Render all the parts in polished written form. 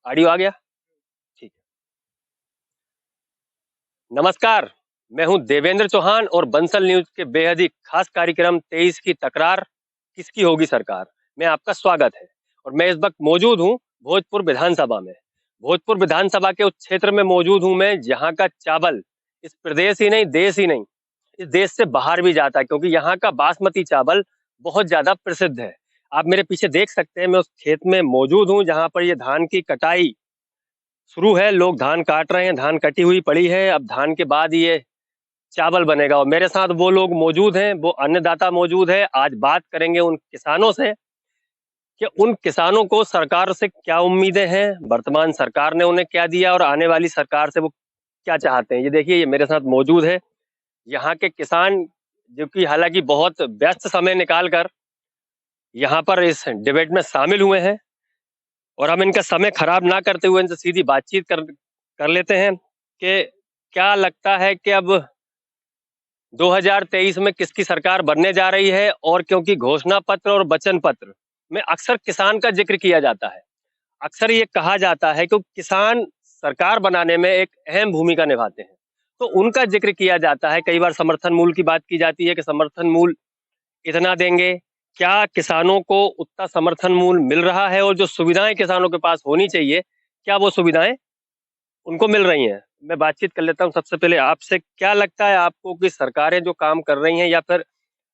Audio आ गया? ठीक है। नमस्कार, मैं हूं देवेंद्र चौहान और बंसल न्यूज के बेहद ही खास कार्यक्रम 23 की तकरार किसकी होगी सरकार में आपका स्वागत है। और मैं इस वक्त मौजूद हूं भोजपुर विधानसभा में। भोजपुर विधानसभा के उस क्षेत्र में मौजूद हूं मैं जहां का चावल इस प्रदेश ही नहीं, देश ही नहीं, इस देश से बाहर भी जाता है, क्योंकि यहाँ का बासमती चावल बहुत ज्यादा प्रसिद्ध है। आप मेरे पीछे देख सकते हैं, मैं उस खेत में मौजूद हूँ जहां पर ये धान की कटाई शुरू है। लोग धान काट रहे हैं, धान कटी हुई पड़ी है। अब धान के बाद ये चावल बनेगा और मेरे साथ वो लोग मौजूद हैं, वो अन्नदाता मौजूद है। आज बात करेंगे उन किसानों से कि उन किसानों को सरकार से क्या उम्मीदें हैं, वर्तमान सरकार ने उन्हें क्या दिया और आने वाली सरकार से वो क्या चाहते हैं। ये देखिए, ये मेरे साथ मौजूद है यहाँ के किसान, जो कि हालांकि बहुत व्यस्त समय निकाल कर यहाँ पर इस डिबेट में शामिल हुए हैं। और हम इनका समय खराब ना करते हुए इनसे सीधी बातचीत कर लेते हैं कि क्या लगता है कि अब 2023 में किसकी सरकार बनने जा रही है। और क्योंकि घोषणा पत्र और वचन पत्र में अक्सर किसान का जिक्र किया जाता है, अक्सर ये कहा जाता है कि किसान सरकार बनाने में एक अहम भूमिका निभाते हैं, तो उनका जिक्र किया जाता है। कई बार समर्थन मूल्य की बात की जाती है कि समर्थन मूल्य इतना देंगे। क्या किसानों को उतना समर्थन मूल्य मिल रहा है और जो सुविधाएं किसानों के पास होनी चाहिए, क्या वो सुविधाएं उनको मिल रही हैं? मैं बातचीत कर लेता हूं सबसे पहले आपसे। क्या लगता है आपको कि सरकारें जो काम कर रही हैं या फिर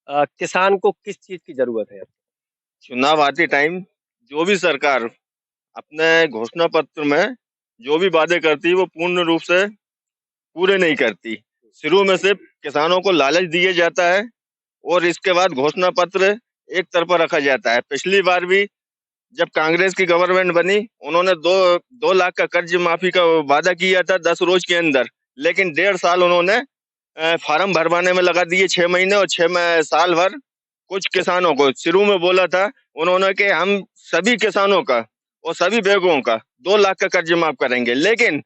किसान को किस चीज की जरूरत है? चुनाव आते टाइम जो भी सरकार अपने घोषणा पत्र में जो भी वादे करती है वो पूर्ण रूप से पूरे नहीं करती। शुरू में सिर्फ किसानों को लालच दिया जाता है और इसके बाद घोषणा पत्र एक तरफा रखा जाता है। पिछली बार भी जब कांग्रेस की गवर्नमेंट बनी, उन्होंने दो लाख का कर्ज माफी का वादा किया था 10 रोज के अंदर, लेकिन 1.5 साल उन्होंने फार्म भरवाने में लगा दिए, 6 महीने और 6 साल भर। कुछ किसानों को शुरू में बोला था उन्होंने कि हम सभी किसानों का और सभी बैंकों का 2 लाख का कर्ज माफ करेंगे, लेकिन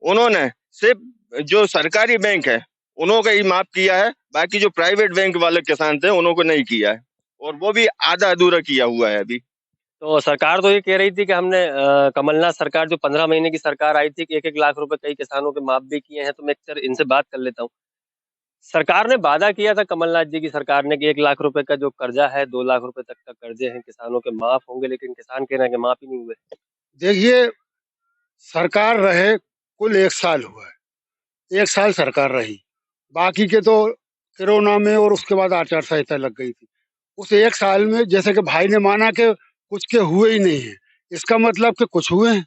उन्होंने सिर्फ जो सरकारी बैंक है उन्हों का ही माफ किया है, बाकी जो प्राइवेट बैंक वाले किसान थे उन्हों को नहीं किया है, और वो भी आधा अधूरा किया हुआ है अभी। तो सरकार तो ये कह रही थी कि हमने कमलनाथ सरकार जो 15 महीने की सरकार आई थी कि 1-1 लाख रुपए कई किसानों के माफ भी किए हैं। तो मैं एक इनसे बात कर लेता हूँ। सरकार ने वादा किया था, कमलनाथ जी की सरकार ने, कि 1 लाख रुपए का जो कर्जा है, 2 लाख रुपए तक का कर्जे हैं किसानों के माफ होंगे, लेकिन किसान कह रहे हैं कि माफ ही नहीं हुए। देखिए, सरकार रहे कुल 1 साल हुआ है। 1 साल सरकार रही, बाकी के तो कोरोना में और उसके बाद आचार संहिता लग गई थी। उस 1 साल में जैसे कि भाई ने माना कि कुछ के हुए ही नहीं है, इसका मतलब कि कुछ हुए हैं,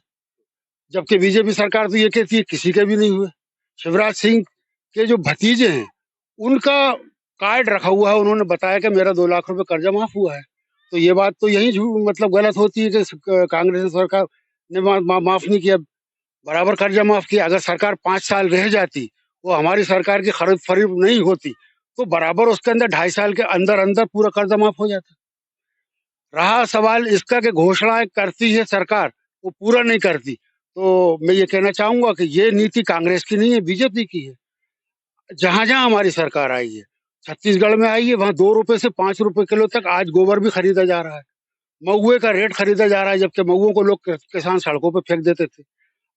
जबकि बीजेपी सरकार तो ये कहती है किसी के भी नहीं हुए। शिवराज सिंह के जो भतीजे हैं उनका कार्ड रखा हुआ है, उन्होंने बताया कि मेरा 2 लाख रुपए कर्जा माफ हुआ है। तो ये बात तो यही मतलब गलत होती है कि कांग्रेस सरकार ने माफ नहीं किया, बराबर कर्जा माफ किया। अगर सरकार 5 साल रह जाती, वो हमारी सरकार की खरीद फरीद नहीं होती, तो बराबर उसके अंदर 2.5 साल के अंदर अंदर पूरा कर्जा माफ हो जाता। रहा सवाल इसका कि घोषणाएं करती है सरकार, वो पूरा नहीं करती, तो मैं ये कहना चाहूंगा कि ये नीति कांग्रेस की नहीं है, बीजेपी की है। जहां जहां हमारी सरकार आई है, छत्तीसगढ़ में आई है, वहां 2 रुपए से 5 रुपए किलो तक आज गोबर भी खरीदा जा रहा है, महुए का रेट खरीदा जा रहा है, जबकि महुओं को लोग किसान सड़कों पर फेंक देते थे।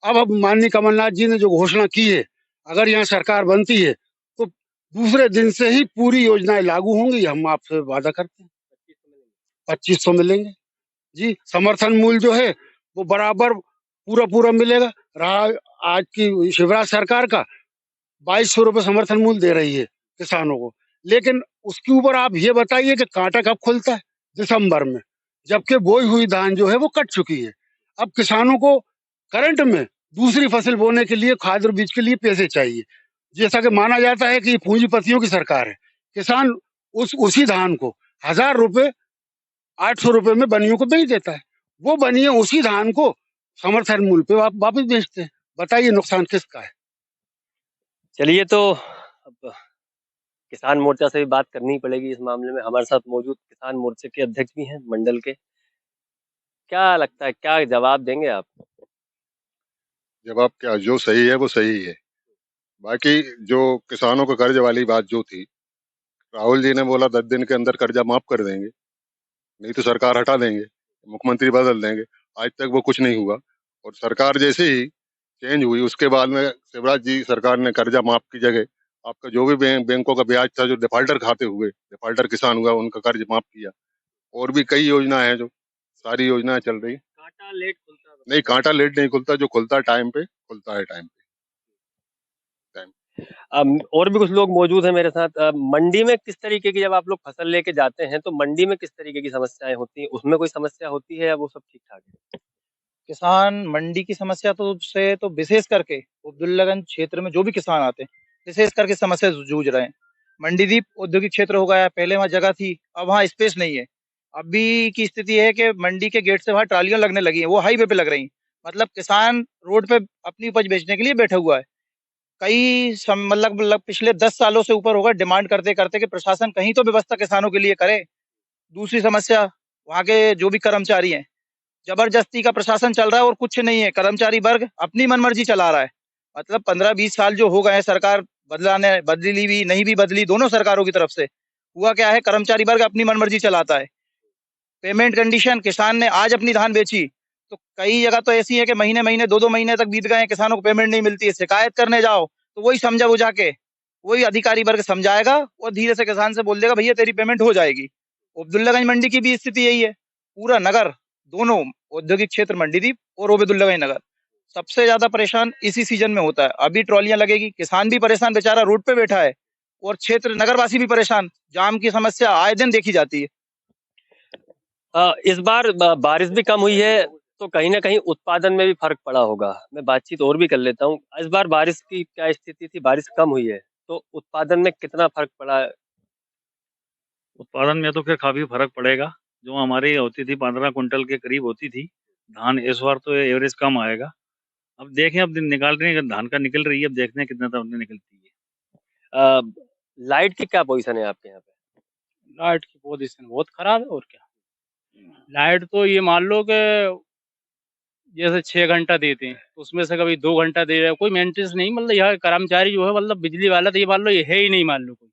अब माननीय कमलनाथ जी ने जो घोषणा की है, अगर यहाँ सरकार बनती है तो दूसरे दिन से ही पूरी योजनाएं लागू होंगी, हम आपसे वादा करते हैं। 2500 मिलेंगे जी। समर्थन मूल्य जो है वो बराबर पूरा पूरा मिलेगा। रहा आज की शिवराज सरकार का, 2200 रुपए समर्थन मूल्य दे रही है किसानों को, लेकिन उसके ऊपर आप ये बताइए कि कांटा कब खुलता है? दिसंबर में, जबकि बोई हुई धान जो है वो कट चुकी है। अब किसानों को करंट में दूसरी फसल बोने के लिए खाद और बीज के लिए पैसे चाहिए। जैसा कि माना जाता है कि ये पूंजीपतियों की सरकार है, किसान उसी धान को 1000 रुपए 800 रुपए में बनियों को बेच देता है। वो बनिए उसी धान को समर्थन मूल्य पे वापस बेचते हैं। बताइए नुकसान किसका है? चलिए, तो अब किसान मोर्चा से भी बात करनी पड़ेगी इस मामले में। हमारे साथ मौजूद किसान मोर्चे के अध्यक्ष भी हैं मंडल के। क्या लगता है, क्या जवाब देंगे आप? जवाब क्या, जो सही है वो सही है। बाकी जो किसानों को कर्ज वाली बात जो थी, राहुल जी ने बोला 10 दिन के अंदर कर्जा माफ कर देंगे, नहीं तो सरकार हटा देंगे, मुख्यमंत्री बदल देंगे। आज तक वो कुछ नहीं हुआ। और सरकार जैसे ही चेंज हुई उसके बाद में शिवराज जी सरकार ने कर्जा माफ की जगह आपका जो भी बैंकों का ब्याज था, जो डिफाल्टर खाते हुए, डिफाल्टर किसान हुआ, उनका कर्ज माफ किया। और भी कई योजनाएं हैं, जो सारी योजनाएं चल रही। कांटा लेट खुलता है नहीं, कांटा लेट नहीं खुलता, जो खुलता है टाइम पे खुलता है, टाइम पे टाइम। और भी कुछ लोग मौजूद हैं मेरे साथ। मंडी में किस तरीके की, जब आप लोग फसल लेके जाते हैं तो मंडी में किस तरीके की समस्याएं होती हैं? उसमें कोई समस्या होती है या वो सब ठीक ठाक है? किसान मंडी की समस्या तो विशेष करके अब्दुल्लागंज क्षेत्र में जो भी किसान आते हैं, विशेष करके समस्या से जूझ रहे हैं। मंडीदीप औद्योगिक क्षेत्र हो गया है, पहले वहाँ जगह थी, अब वहाँ स्पेस नहीं है। अभी की स्थिति है कि मंडी के गेट से वहाँ ट्रालियां लगने लगी हैं, वो हाईवे पे लग रही हैं। मतलब किसान रोड पे अपनी उपज बेचने के लिए बैठा हुआ है। मतलब पिछले 10 सालों से ऊपर होगा डिमांड करते करते कि प्रशासन कहीं तो व्यवस्था किसानों के लिए करे। दूसरी समस्या, वहाँ के जो भी कर्मचारी हैं, जबरदस्ती का प्रशासन चल रहा है और कुछ नहीं है। कर्मचारी वर्ग अपनी मनमर्जी चला रहा है। मतलब 15-20 साल जो हो गए हैं, सरकार बदली भी नहीं भी बदली, दोनों सरकारों की तरफ से हुआ क्या है, कर्मचारी वर्ग अपनी मनमर्जी चलाता है। पेमेंट कंडीशन, किसान ने आज अपनी धान बेची तो कई जगह तो ऐसी है कि महीने महीने 2-2 महीने तक बीत गए हैं, किसानों को पेमेंट नहीं मिलती है। शिकायत करने जाओ तो वही समझा बुझा के वही अधिकारी वर्ग समझाएगा और धीरे से किसान से बोल देगा भैया तेरी पेमेंट हो जाएगी। अब्दुल्लागंज मंडी की भी स्थिति यही है। पूरा नगर, दोनों औद्योगिक क्षेत्र मंडीदीप और ओबेदुल्लागंज नगर सबसे ज्यादा परेशान इसी सीजन में होता है। अभी ट्रॉलियां लगेगी, किसान भी परेशान बेचारा रोड पे बैठा है और क्षेत्र नगरवासी भी परेशान। जाम की समस्या आए दिन देखी जाती है। इस बार बारिश भी कम हुई है तो कहीं ना कहीं उत्पादन में भी फर्क पड़ा होगा। मैं बातचीत और भी कर लेता हूँ। इस बार बारिश की क्या स्थिति थी? बारिश कम हुई है तो उत्पादन में कितना फर्क पड़ा? उत्पादन में तो खैर काफी फर्क पड़ेगा। जो हमारी होती थी 15 कुंटल के करीब होती थी धान, इस बार तो एवरेज कम आएगा। अब देखें, अब दिन निकाल रहे हैं, धान का निकल रही है, अब देखते हैं कितना तक निकलती है। लाइट की क्या पोजीशन है आपके यहाँ पे? लाइट की पोजीशन बहुत खराब है। और क्या, लाइट तो ये मान लो कि जैसे 6 घंटा देते हैं तो उसमें से कभी 2 घंटा दे रहे हैं, कोई मेंटेनेंस नहीं। मतलब यहाँ कर्मचारी जो है, मतलब बिजली वाला तो ये मान लो ये है ही नहीं, मान लो कोई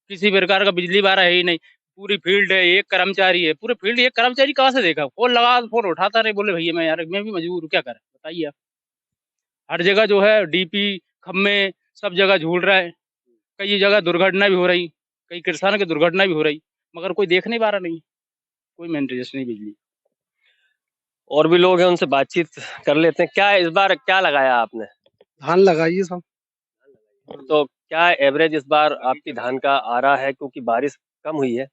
किसी प्रकार का बिजली वाला है ही नहीं। पूरी फील्ड है, एक कर्मचारी है, पूरे फील्ड एक कर्मचारी कहाँ से देखा? फोन लगा, फोन उठाता रहे, बोले भैया मैं यार मैं भी मजबूर हूँ, क्या करें बताइए आप। हर जगह जो है डीपी खम्मे सब जगह झूल रहा है। कई जगह दुर्घटना भी हो रही, कई किसान की दुर्घटना भी हो रही, मगर कोई देख नहीं पा रहा। नहीं, कोई मेंटेनेंस नहीं बिजली। और भी लोग हैं, उनसे बातचीत कर लेते हैं। क्या इस बार क्या लगाया आपने? धान लगाइए सब। तो क्या एवरेज इस बार आपकी धान का आ रहा है? क्योंकि बारिश कम हुई है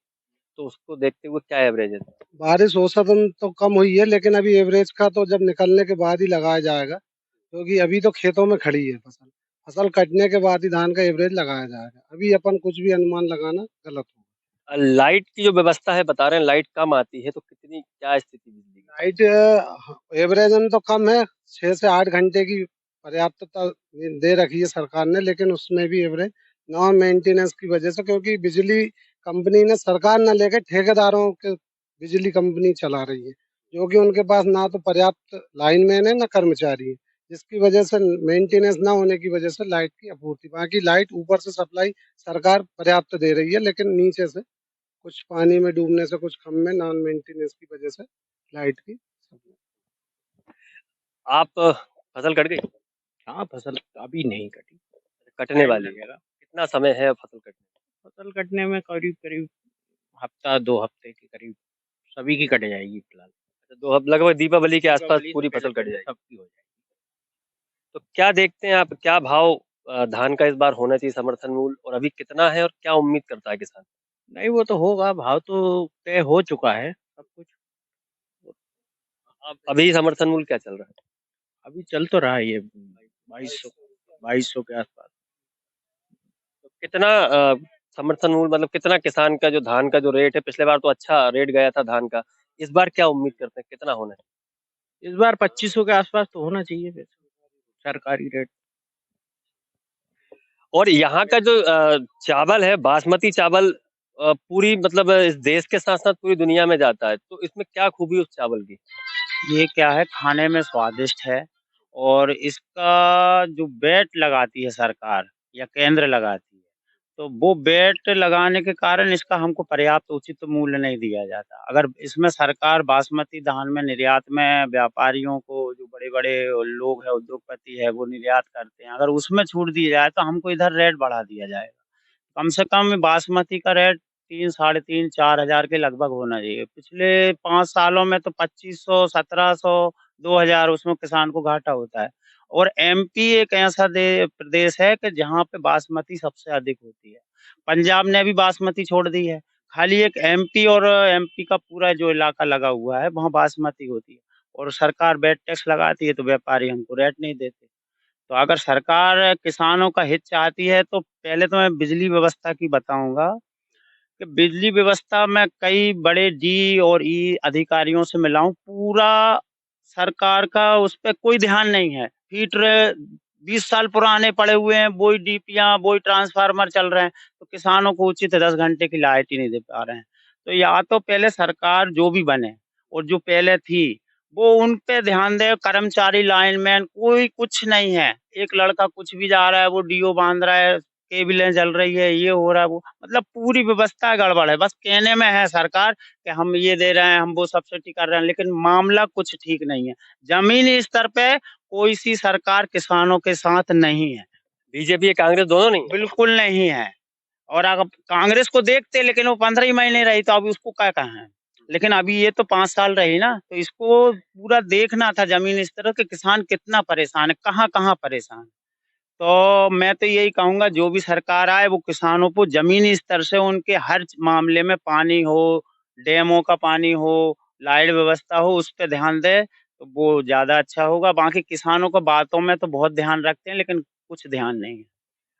तो उसको देखते हुए क्या एवरेज है? बारिश औसतन तो कम हुई है, लेकिन अभी एवरेज का तो जब निकलने के बाद ही लगाया जाएगा, क्योंकि अभी तो खेतों में खड़ी है फसल। फसल कटने के बाद ही धान का एवरेज लगाया जाएगा। अभी अपन कुछ भी अनुमान लगाना गलत होगा। लाइट की जो व्यवस्था है, बता रहे हैं लाइट कम आती है, तो कितनी क्या स्थिति बिजली की? लाइट एवरेज में तो कम है, 6 से 8 घंटे की पर्याप्तता दे रखी है सरकार ने, लेकिन उसमें भी एवरेज नॉन मेंटेनेंस की वजह से, क्योंकि बिजली कंपनी ने, सरकार न लेकर ठेकेदारों के बिजली कंपनी चला रही है, जो कि उनके पास ना तो पर्याप्त लाइनमैन है ना कर्मचारी है, जिसकी वजह से मेंटेनेंस ना होने की वजह से लाइट की आपूर्ति, बाकी लाइट ऊपर से सप्लाई सरकार पर्याप्त दे रही है, लेकिन नीचे से कुछ पानी में डूबने से, कुछ खम्भे नॉन मेंटेनेंस की वजह से लाइट की सप्लाई। आप फसल कट गई? हाँ, फसल अभी नहीं कटी, कटने वाली है। लगेगा। कितना समय है फसल कटने? फसल कटने में करीब करीब हफ्ता 2 हफ्ते के करीब सभी की कट जाएगी फिलहाल। तो अब लगभग दीपावली के आसपास दीपावली से पूरी फसल पहले कट जाएगी। सबकी हो जाएगी। तो क्या देखते हैं आप, क्या भाव धान का इस बार होना चाहिए, समर्थन मूल्य, और अभी कितना है और क्या उम्मीद करता है किसान? नहीं, वो तो होगा, भाव तो तय हो चुका है सब कुछ। अब अभी समर्थन मूल्य क्या चल रहा है? अभी चल तो रहा है ये 2200 के आसपास। तो कितना समर्थन मूल्य, मतलब कितना किसान का जो धान का जो रेट है, पिछले बार तो अच्छा रेट गया था धान का, इस बार क्या उम्मीद करते हैं, कितना होना है? इस बार 2500 के आसपास तो होना चाहिए वैसे सरकारी रेट। और यहाँ का जो चावल है, बासमती चावल, पूरी मतलब इस देश के साथ साथ पूरी दुनिया में जाता है, तो इसमें क्या खूबी उस चावल की? ये क्या है, खाने में स्वादिष्ट है और इसका जो वैट लगाती है सरकार या केंद्र लगाती है, तो वो वैट लगाने के कारण इसका हमको पर्याप्त उचित मूल्य नहीं दिया जाता। अगर इसमें सरकार बासमती धान में निर्यात में व्यापारियों को, जो बड़े बड़े बड़े लोग हैं, उद्योगपति है, वो निर्यात करते हैं, अगर उसमें छूट दी जाए तो हमको इधर रेट बढ़ा दिया जाएगा। कम से कम बासमती का रेट 3 साढ़े 3 4,000 के लगभग होना चाहिए। पिछले 5 सालों में तो 2500 1700 2000 उसमें किसान को घाटा होता है। और एमपी एक ऐसा प्रदेश है कि जहाँ पे बासमती सबसे अधिक होती है। पंजाब ने भी बासमती छोड़ दी है। खाली एक एमपी और एमपी का पूरा जो इलाका लगा हुआ है वहाँ बासमती होती है। और सरकार वैट टैक्स लगाती है तो व्यापारी हमको रेट नहीं देते। तो अगर सरकार किसानों का हित चाहती है तो पहले तो मैं बिजली व्यवस्था की बताऊंगा कि बिजली व्यवस्था में कई बड़े डी और ई अधिकारियों से मिला हूं। पूरा सरकार का उस पर कोई ध्यान नहीं है। हीटर 20 साल पुराने पड़े हुए हैं, वही डीपियां वही ट्रांसफार्मर चल रहे हैं, तो किसानों को उचित 10 घंटे की लाइट ही नहीं दे पा रहे हैं। तो या तो पहले सरकार जो भी बने और जो पहले थी वो उन पे ध्यान दे। कर्मचारी लाइनमैन कोई कुछ नहीं है। एक लड़का कुछ भी जा रहा है वो डीओ बांध रहा है, केबलें जल रही है, ये हो रहा है, वो मतलब पूरी व्यवस्था गड़बड़ है। बस कहने में है सरकार कि हम ये दे रहे हैं, हम वो सब्सिडी कर रहे हैं, लेकिन मामला कुछ ठीक नहीं है। जमीनी स्तर पे कोई सी सरकार किसानों के साथ नहीं है। बीजेपी या कांग्रेस दोनों नहीं है? बिल्कुल नहीं है। और अगर कांग्रेस को देखते लेकिन वो 15 ही महीने रही तो अभी उसको क्या कहें। लेकिन अभी ये तो 5 साल रही ना, तो इसको पूरा देखना था जमीनी स्तर के किसान कितना परेशान है, कहाँ परेशान है। तो मैं तो यही कहूंगा जो भी सरकार आए वो किसानों को जमीनी स्तर से उनके हर मामले में पानी हो, डैमों का पानी हो, लाइट व्यवस्था हो, उस पर ध्यान दे तो वो ज्यादा अच्छा होगा। बाकी किसानों को बातों में तो बहुत ध्यान रखते हैं लेकिन कुछ ध्यान नहीं है।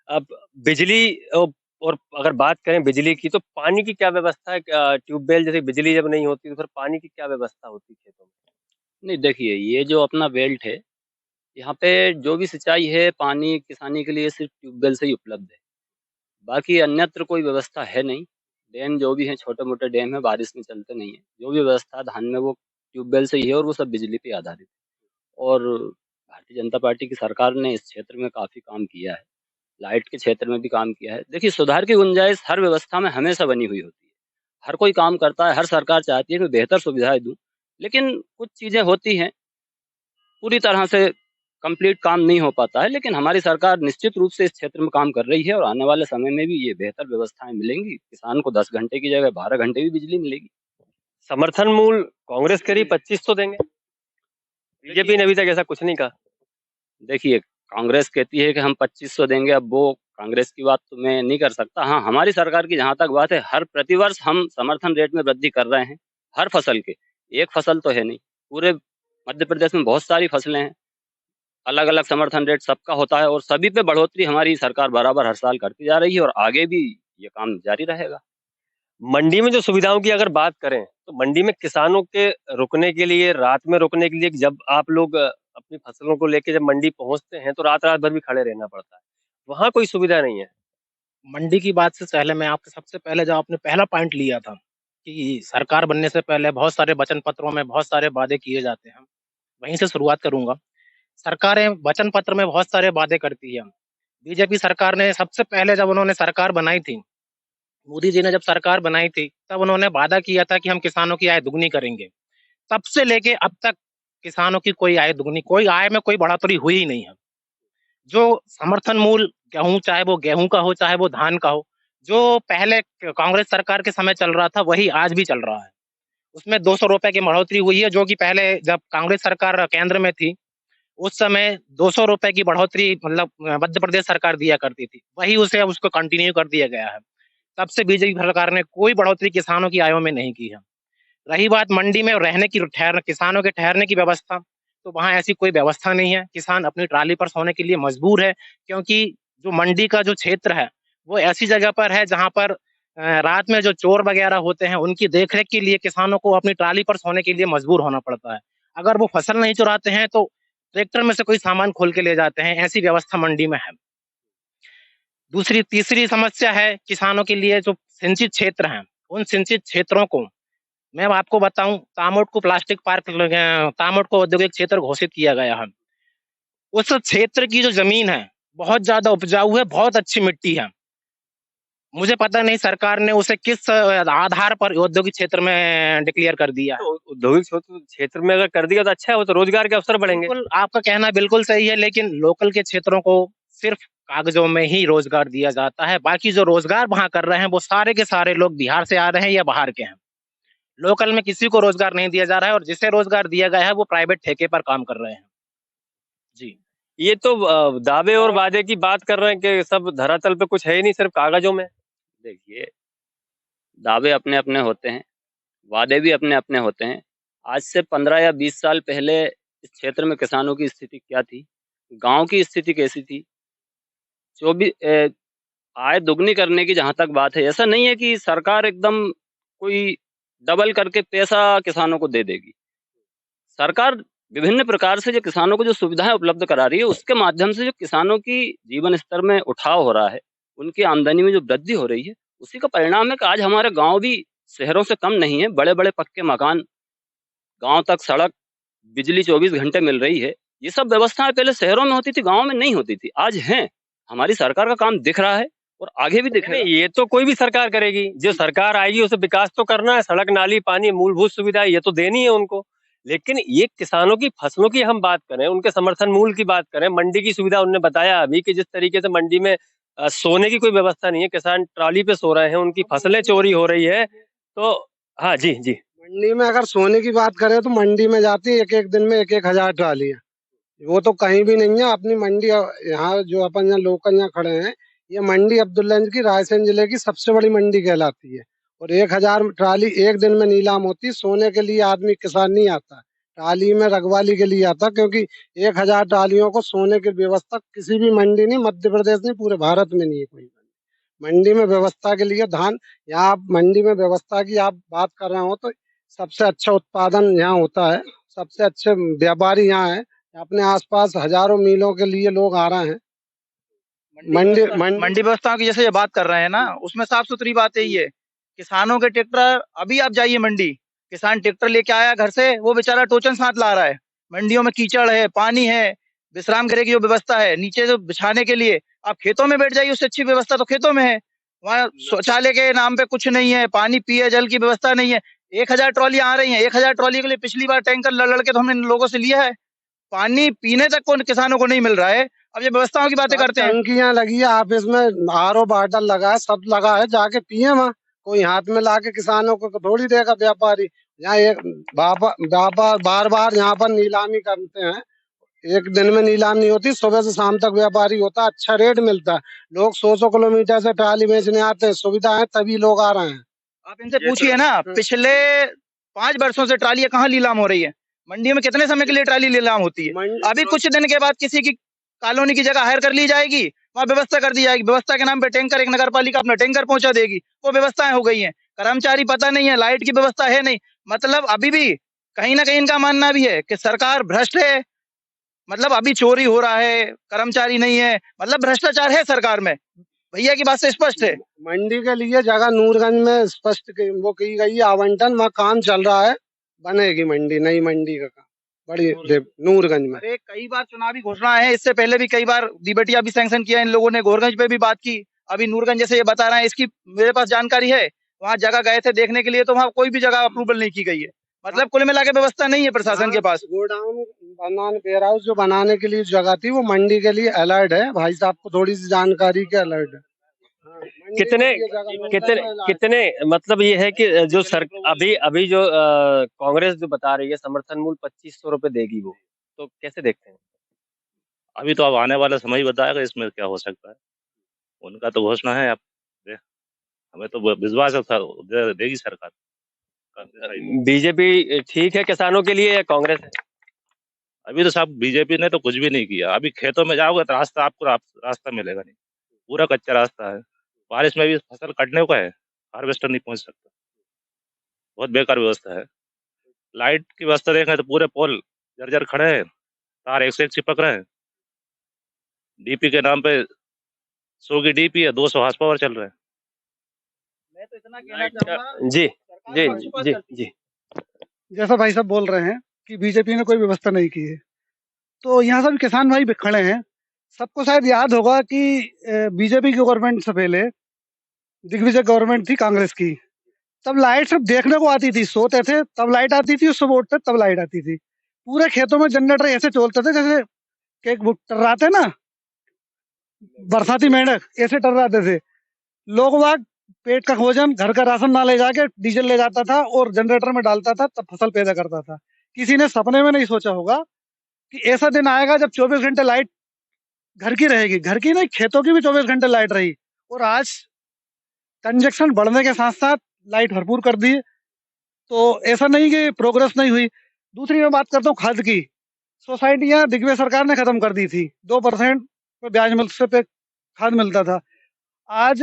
अब बिजली और अगर बात करें बिजली की तो पानी की क्या व्यवस्था है? ट्यूबवेल जैसे बिजली जब नहीं होती तो फिर पानी की क्या व्यवस्था होती है खेतों में? नहीं देखिए, ये जो अपना बेल्ट है, यहाँ पे जो भी सिंचाई है, पानी किसानी के लिए सिर्फ ट्यूबवेल से ही उपलब्ध है। बाकी अन्यत्र कोई व्यवस्था है नहीं। डैम जो भी हैं, छोटे-मोटे डैम हैं, बारिश में चलते नहीं हैं। जो भी व्यवस्था है धान में वो ट्यूबवेल से ही है और वो सब बिजली पे आधारित है। और भारतीय जनता पार्टी की सरकार ने इस क्षेत्र में काफ़ी काम किया है। लाइट के क्षेत्र में भी काम किया है। देखिए, सुधार की गुंजाइश हर व्यवस्था में हमेशा बनी हुई होती है। हर कोई काम करता है, हर सरकार चाहती है कि बेहतर सुविधाएँ दूँ। लेकिन कुछ चीज़ें होती हैं, पूरी तरह से कंप्लीट काम नहीं हो पाता है, लेकिन हमारी सरकार निश्चित रूप से इस क्षेत्र में काम कर रही है और आने वाले समय में भी ये बेहतर व्यवस्थाएं मिलेंगी। किसान को 10 घंटे की जगह 12 घंटे भी बिजली मिलेगी। समर्थन मूल्य कांग्रेस करीब 2500 देंगे, बीजेपी ने अभी तक ऐसा कुछ नहीं कहा। देखिए, कांग्रेस कहती है कि हम 2500 देंगे, अब वो कांग्रेस की बात तो मैं नहीं कर सकता। हाँ, हमारी सरकार की जहाँ तक बात है, हर प्रतिवर्ष हम समर्थन रेट में वृद्धि कर रहे हैं, हर फसल के। एक फसल तो है नहीं, पूरे मध्य प्रदेश में बहुत सारी फसलें हैं। अलग-अलग समर्थन रेट सबका होता है और सभी पे बढ़ोतरी हमारी सरकार बराबर हर साल करती जा रही है और आगे भी ये काम जारी रहेगा। मंडी में जो सुविधाओं की अगर बात करें तो मंडी में किसानों के रुकने के लिए, रात में रुकने के लिए, जब आप लोग अपनी फसलों को लेके जब मंडी पहुंचते हैं तो रात भर भी खड़े रहना पड़ता है, वहां कोई सुविधा नहीं है। मंडी की बात से पहले मैं आपके सबसे पहले जो आपने पहला पॉइंट लिया था कि सरकार बनने से पहले बहुत सारे वचन पत्रों में बहुत सारे वादे किए जाते हैं, वहीं से शुरुआत करूंगा। सरकारें वचन पत्र में बहुत सारे वादे करती है। बीजेपी सरकार ने सबसे पहले जब उन्होंने सरकार बनाई थी, मोदी जी ने जब सरकार बनाई थी, तब उन्होंने वादा किया था कि हम किसानों की आय दुगनी करेंगे। तब से लेके अब तक किसानों की कोई आय दुगनी, कोई आय में कोई बढ़ोतरी हुई ही नहीं है। जो समर्थन मूल्य गेहूं, चाहे वो गेहूं का हो चाहे वो धान का हो, जो पहले कांग्रेस सरकार के समय चल रहा था वही आज भी चल रहा है। उसमें 200 रुपए की बढ़ोतरी हुई है, जो कि पहले जब कांग्रेस सरकार केंद्र में थी उस समय 200 रुपए की बढ़ोतरी मतलब मध्य प्रदेश सरकार दिया करती थी, वही उसे अब उसको कंटिन्यू कर दिया गया है। तब से बीजेपी सरकार ने कोई बढ़ोतरी किसानों की आयों में नहीं की है। रही बात मंडी में रहने की, किसानों के ठहरने की व्यवस्था, तो वहाँ ऐसी कोई व्यवस्था नहीं है। किसान अपनी ट्राली पर सोने के लिए मजबूर है, क्योंकि जो मंडी का जो क्षेत्र है वो ऐसी जगह पर है जहाँ पर रात में जो चोर वगैरह होते हैं उनकी देखरेख के लिए किसानों को अपनी ट्राली पर सोने के लिए मजबूर होना पड़ता है। अगर वो फसल नहीं चुराते हैं तो ट्रैक्टर में से कोई सामान खोल के ले जाते हैं, ऐसी व्यवस्था मंडी में है। तीसरी समस्या है किसानों के लिए जो सिंचित क्षेत्र हैं, उन सिंचित क्षेत्रों को मैं आपको बताऊं, तामोट को प्लास्टिक पार्क, तामोट को औद्योगिक क्षेत्र घोषित किया गया है। उस क्षेत्र की जो जमीन है बहुत ज्यादा उपजाऊ है, बहुत अच्छी मिट्टी है, मुझे पता नहीं सरकार ने उसे किस आधार पर औद्योगिक क्षेत्र में डिक्लेयर कर दिया है। तो औद्योगिक क्षेत्र में अगर कर दिया तो अच्छा है, वो तो रोजगार के अवसर बढ़ेंगे। बिल्कुल, आपका कहना बिल्कुल सही है, लेकिन लोकल के क्षेत्रों को सिर्फ कागजों में ही रोजगार दिया जाता है। बाकी जो रोजगार वहां कर रहे हैं वो सारे के सारे लोग बिहार से आ रहे हैं या बाहर के हैं। लोकल में किसी को रोजगार नहीं दिया जा रहा है, और जिसे रोजगार दिया गया है वो प्राइवेट ठेके पर काम कर रहे हैं। जी, ये तो दावे और वादे की बात कर रहे हैं कि सब धरातल पे कुछ है ही नहीं, सिर्फ कागजों में। देखिए, दावे अपने अपने होते हैं, वादे भी अपने अपने होते हैं। आज से 15 या 20 साल पहले इस क्षेत्र में किसानों की स्थिति क्या थी, गांव की स्थिति कैसी थी, जो भी आय दुगनी करने की जहां तक बात है, ऐसा नहीं है कि सरकार एकदम कोई डबल करके पैसा किसानों को दे देगी। सरकार विभिन्न प्रकार से जो किसानों को जो सुविधाएं उपलब्ध करा रही है, उसके माध्यम से जो किसानों की जीवन स्तर में उठाव हो रहा है, उनकी आमदनी में जो वृद्धि हो रही है, उसी का परिणाम है कि आज हमारे गांव भी शहरों से कम नहीं है। बड़े बड़े पक्के मकान, गांव तक सड़क, बिजली 24 घंटे मिल रही है। ये सब व्यवस्थाएं पहले शहरों में होती थी, गांव में नहीं होती थी, आज हैं। हमारी सरकार का काम दिख रहा है और आगे भी दिखेगा। नहीं, ये तो कोई भी सरकार करेगी, जो सरकार आएगी उसे विकास तो करना है, सड़क, नाली, पानी, मूलभूत सुविधाएं ये तो देनी है उनको। लेकिन ये किसानों की फसलों की हम बात करें, उनके समर्थन मूल्य की बात करें, मंडी की सुविधा उन्होंने बताया अभी कि जिस तरीके से मंडी में सोने की कोई व्यवस्था नहीं है, किसान ट्रॉली पे सो रहे हैं, उनकी फसलें चोरी हो रही है। तो हाँ जी जी, मंडी में अगर सोने की बात करें तो मंडी में जाती है एक एक दिन में 1,000 ट्रालियां। वो तो कहीं भी नहीं है। अपनी मंडी यहाँ जो अपन यहाँ लोकल यहाँ खड़े हैं, ये मंडी अब्दुल्लागंज की रायसेन जिले की सबसे बड़ी मंडी कहलाती है। और 1,000 ट्राली एक दिन में नीलाम होती है। सोने के लिए आदमी किसान नहीं आता, ट्राली में रखवाली के लिए आता, क्योंकि 1,000 ट्रालियों को सोने की व्यवस्था किसी भी मंडी नहीं, मध्य प्रदेश नहीं, पूरे भारत में नहीं है कोई मंडी में व्यवस्था के लिए। धान यहाँ आप मंडी में व्यवस्था की आप बात कर रहे हो तो सबसे अच्छा उत्पादन यहाँ होता है, सबसे अच्छे व्यापारी यहाँ है। अपने आसपास हजारों मीलों के लिए लोग आ रहे हैं। मंडी व्यवस्था की जैसे ये बात कर रहे हैं ना, उसमें साफ सुथरी बात यही है। किसानों के ट्रैक्टर, अभी आप जाइए मंडी, किसान ट्रैक्टर लेके आया घर से, वो बेचारा टोचन साथ ला रहा है। मंडियों में कीचड़ है, पानी है, विश्राम गृह की जो व्यवस्था है नीचे जो बिछाने के लिए, आप खेतों में बैठ जाइए, उससे अच्छी व्यवस्था तो खेतों में है। वहाँ शौचालय के नाम पे कुछ नहीं है, पानी पिए जल की व्यवस्था नहीं है। 1,000 ट्रॉली आ रही है, 1,000 ट्रॉली के लिए पिछली बार टैंकर लड़ लड़ के तो हमने इन लोगों से लिया है। पानी पीने तक को किसानों को नहीं मिल रहा है। अब ये व्यवस्थाओं की बातें करते हैं। टंकियां लगी है, आप इसमें आरओ बॉटल लगा है, सब लगा है, जाके पिए वहाँ। कोई हाथ में लाके किसानों को थोड़ी देगा व्यापारी। यहाँ एक बार बार यहाँ पर नीलामी करते हैं। एक दिन में नीलाम नहीं होती, सुबह से शाम तक व्यापारी होता है, अच्छा रेट मिलता है। लोग 100 किलोमीटर से ट्राली बेचने आते हैं, सुविधा है तभी लोग आ रहे हैं। आप इनसे पूछिए ना, पिछले 5 वर्षों से ट्राली कहाँ नीलाम हो रही है? मंडी में कितने समय के लिए ट्राली नीलाम होती है? अभी कुछ दिन के बाद किसी की कॉलोनी की जगह हायर कर ली जाएगी, वहाँ व्यवस्था कर दी जाएगी। व्यवस्था के नाम पे टैंकर, एक नगर पालिका अपना टैंकर पहुंचा देगी, वो व्यवस्थाएं हो गई हैं। कर्मचारी पता नहीं है, लाइट की व्यवस्था है नहीं। मतलब अभी भी कहीं ना कहीं इनका मानना भी है कि सरकार भ्रष्ट है। मतलब अभी चोरी हो रहा है, कर्मचारी नहीं है, मतलब भ्रष्टाचार है सरकार में। भैया की बात से स्पष्ट है। मंडी के लिए जगह नूरगंज में स्पष्ट वो की गई है आवंटन, वहाँ काम चल रहा है, बनेगी मंडी, नई मंडी का काम बड़ी नूरगंज में। अरे कई बार चुनावी घोषणा है, इससे पहले भी कई बार दीबटिया भी सैंक्शन किया इन लोगों ने, गोरगंज पे भी बात की, अभी नूरगंज जैसे ये बता रहे हैं, इसकी मेरे पास जानकारी है। वहाँ जगह गए थे देखने के लिए, तो वहाँ कोई भी जगह अप्रूवल नहीं की गई है। मतलब कुल मिला के व्यवस्था नहीं है प्रशासन के पास। गोडाउन बनाने, वेयर हाउस जो बनाने के लिए जगह थी, वो मंडी के लिए अलर्ट है। भाई साहब को थोड़ी सी जानकारी के अलर्ट है। कितने मतलब ये है कि जो अभी जो कांग्रेस जो बता रही है समर्थन मूल्य 2,500 रुपए देगी, वो तो कैसे देखते हैं? अभी तो अब आने वाला समय ही बताएगा इसमें क्या हो सकता है। उनका तो घोषणा है, अब हमें तो विश्वास है देगी सरकार। बीजेपी ठीक है किसानों के लिए या कांग्रेस है? अभी तो साहब बीजेपी ने तो कुछ भी नहीं किया। अभी खेतों में जाओगे तो रास्ता आपको रास्ता मिलेगा नहीं, पूरा कच्चा रास्ता है। बारिश में भी फसल कटने का है, हार्वेस्टर नहीं पहुंच सकता, बहुत बेकार व्यवस्था है। लाइट की व्यवस्था देखें तो पूरे पोल जर्जर खड़े हैं, तार एक से एक चिपक रहे हैं। डीपी के नाम पे 100 की डीपी है, 200 हार्स पावर चल रहे हैं। मैं तो इतना कहना चाहूंगा, जी जी जी जी, जैसा भाई साहब बोल रहे हैं कि बीजेपी ने कोई व्यवस्था नहीं की है, तो यहाँ सब किसान भाई खड़े हैं। सबको शायद याद होगा कि बीजेपी की गवर्नमेंट से पहले दिग्विजय गवर्नमेंट थी कांग्रेस की, तब लाइट सिर्फ देखने को आती थी, सोते थे तब लाइट आती थी, सुबह उठते तब लाइट आती थी। पूरे खेतों में जनरेटर ऐसे चलते थे जैसे कि वो टर्राते ना, बरसाती मेंढक ऐसे टर्राते थे। लोग वाग पेट का भोजन, घर का राशन ना ले जाके डीजल ले जाता था और जनरेटर में डालता था, तब फसल पैदा करता था। किसी ने सपने में नहीं सोचा होगा कि ऐसा दिन आएगा जब 24 घंटे लाइट घर की रहेगी, घर की नहीं खेतों की भी 24 घंटे लाइट रही। और आज कंजक्शन बढ़ने के साथ साथ लाइट भरपूर कर दी, तो ऐसा नहीं कि प्रोग्रेस नहीं हुई। दूसरी मैं बात करता हूँ खाद की, सोसाइटियां दिग्विजय सरकार ने खत्म कर दी थी, 2% पे ब्याज मिलते पे खाद मिलता था। आज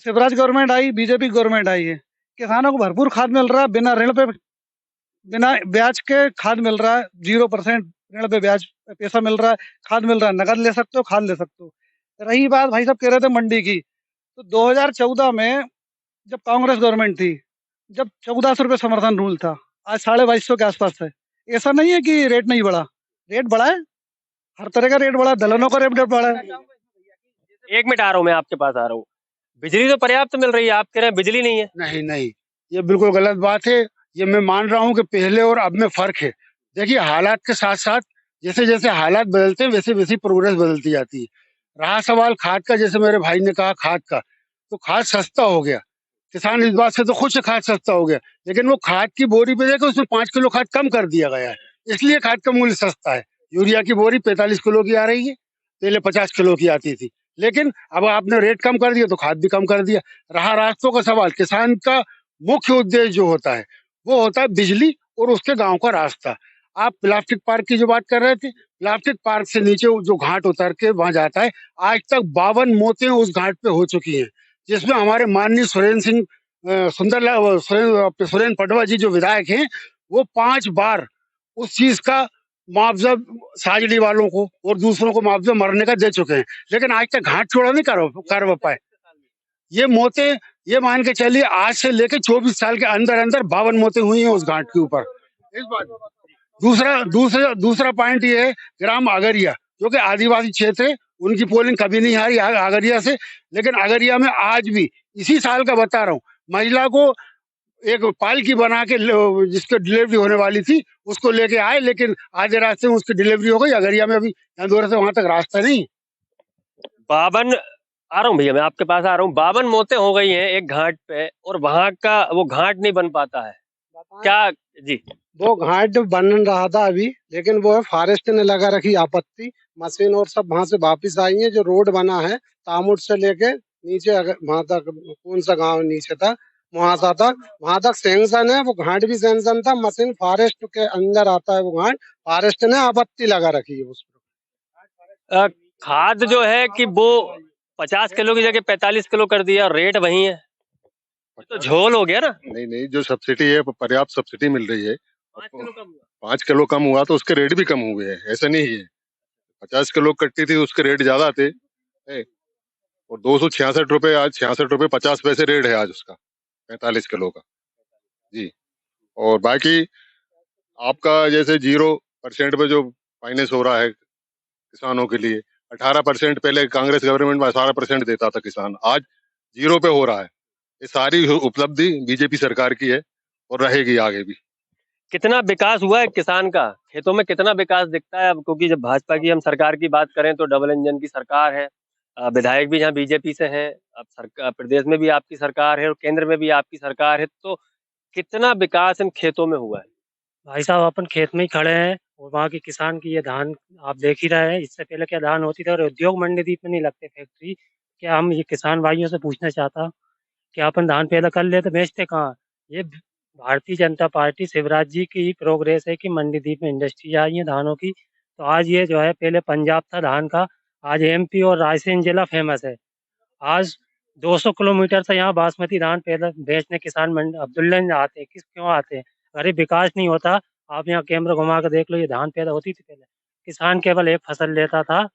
शिवराज गवर्नमेंट आई, बीजेपी गवर्नमेंट आई है, किसानों को भरपूर खाद मिल रहा है, बिना ऋण पे, बिना ब्याज के खाद मिल रहा है, 0% ऋण पे ब्याज पैसा मिल रहा है, खाद मिल रहा है, नगद ले सकते हो, खाद ले सकते हो। रही बात भाई साहब कह रहे थे मंडी की, तो 2014 में जब कांग्रेस गवर्नमेंट थी, जब 1400 रुपये समर्थन रूल था, आज 2250 के आसपास है। ऐसा नहीं है कि रेट नहीं बढ़ा, रेट बढ़ा है, हर तरह का रेट बढ़ा, दलहनों का रेट बढ़ा है। 1 मिनट आ रहा हूँ, मैं आपके पास आ रहा हूँ। बिजली तो पर्याप्त मिल रही है, आप कह रहे हैं बिजली नहीं है। नहीं नहीं, ये बिल्कुल गलत बात है। ये मैं मान रहा हूँ कि पहले और अब में फर्क है। देखिए, हालात के साथ साथ जैसे जैसे हालात बदलते हैं वैसे वैसे प्रोग्रेस बदलती जाती है। रहा सवाल खाद का, जैसे मेरे भाई ने कहा खाद का, तो खाद सस्ता हो गया, किसान इस बात से तो खुश है, खाद सस्ता हो गया। लेकिन वो खाद की बोरी पे देखो, उसमें 5 किलो खाद कम कर दिया गया है, इसलिए खाद का मूल्य सस्ता है। यूरिया की बोरी 45 किलो की आ रही है, पहले 50 किलो की आती थी। लेकिन अब आपने रेट कम कर दिया तो खाद भी कम कर दिया। रहा रास्तों का सवाल, किसान का मुख्य उद्देश्य जो होता है वो होता है बिजली और उसके गांव का रास्ता। आप प्लास्टिक पार्क की जो बात कर रहे थे, प्लास्टिक पार्क से नीचे जो घाट उतर के वहां जाता है, आज तक 52 मौतें उस घाट पे हो चुकी हैं, जिसमें हमारे माननीय सुरेंद्र सिंह सुरेंद्र पटवा जी जो विधायक हैं, वो 5 बार उस चीज का मुआवजा साजली वालों को और दूसरों को मुआवजा मरने का दे चुके हैं, लेकिन आज तक घाट चौड़ा नहीं करवा पाए। ये मौतें, ये मान के चलिए आज से लेके 24 साल के अंदर अंदर 52 मौतें हुई हैं उस घाट के ऊपर। इस बात दूसरा पॉइंट ये है, ग्राम अगरिया जो कि आदिवासी क्षेत्र है, उनकी पोलिंग कभी नहीं आ रही अगरिया से। लेकिन अगरिया में आज भी इसी साल का बता रहा हूँ, महिला को एक पालकी बना के जिसकी डिलीवरी होने वाली थी उसको लेके आए, लेकिन आधे रास्ते में उसकी डिलीवरी हो गई। अगरिया में अभी इंदौर से वहां तक रास्ता नहीं। 52 आ रहा हूँ भैया, मैं आपके पास आ रहा हूँ। 52 मौतें हो गई हैं एक घाट पे, और वहां का वो घाट नहीं बन पाता है क्या? जी, वो घाट बन रहा था अभी, लेकिन वो है फॉरेस्ट ने लगा रखी आपत्ति, मशीन और सब वहां से वापिस आई है। जो रोड बना है तामुट से लेके नीचे वहां तक, कौन सा गांव नीचे था वहां तक सैंक्शन है। वो घाट भी सैंक्शन था, मशीन फॉरेस्ट के अंदर आता है वो घाट, फॉरेस्ट ने आपत्ति लगा रखी है उस पर। खाद जो है कि वो 50 किलो की जगह 45 किलो कर दिया, रेट वही है, तो झोल हो गया ना। नहीं नहीं, जो सब्सिडी है पर्याप्त सब्सिडी मिल रही है। 5 किलो कम हुआ, 5 किलो कम हुआ तो उसके रेट भी कम हुए हैं, ऐसा नहीं है। 50 किलो कट्टी थी उसके रेट ज्यादा थे, और 266 रुपए, आज 66 रुपए 50 पैसे रेट है आज उसका 45 किलो का। जी, और बाकी आपका जैसे 0% पे जो फाइनेंस हो रहा है किसानों के लिए, 18% पहले कांग्रेस गवर्नमेंट में 18% देता था किसान, आज 0 पे हो रहा है। ये सारी उपलब्धि बीजेपी सरकार की है और रहेगी आगे भी। कितना विकास हुआ है किसान का, खेतों में कितना विकास दिखता है अब? क्योंकि जब भाजपा की हम सरकार की बात करें तो डबल इंजन की सरकार है, विधायक भी यहाँ बीजेपी से हैं, अब सरकार प्रदेश में भी आपकी सरकार है और केंद्र में भी आपकी सरकार है, तो कितना विकास इन खेतों में हुआ है? भाई साहब अपन खेत में ही खड़े हैं और वहाँ के किसान की ये धान आप देख ही रहे हैं। इससे पहले क्या धान होती थी, और उद्योग मंडी द्वीप में नहीं लगते फैक्ट्री। क्या हम ये किसान भाइयों से पूछना चाहता कि अपन धान पैदा कर ले तो बेचते कहाँ? ये भारतीय जनता पार्टी शिवराज जी की प्रोग्रेस है कि मंडी द्वीप में इंडस्ट्री आई है धानों की। तो आज ये जो है, पहले पंजाब था धान का, आज एमपी और रायसेन जिला फेमस है। आज 200 किलोमीटर से यहाँ बासमती धान पैदा बेचने किसान अब्दुल्ला आते हैं। क्यों आते हैं? अरे विकास नहीं होता। आप यहाँ कैमरा घुमा कर देख लो, ये धान पैदा होती थी पहले, किसान केवल एक फसल लेता था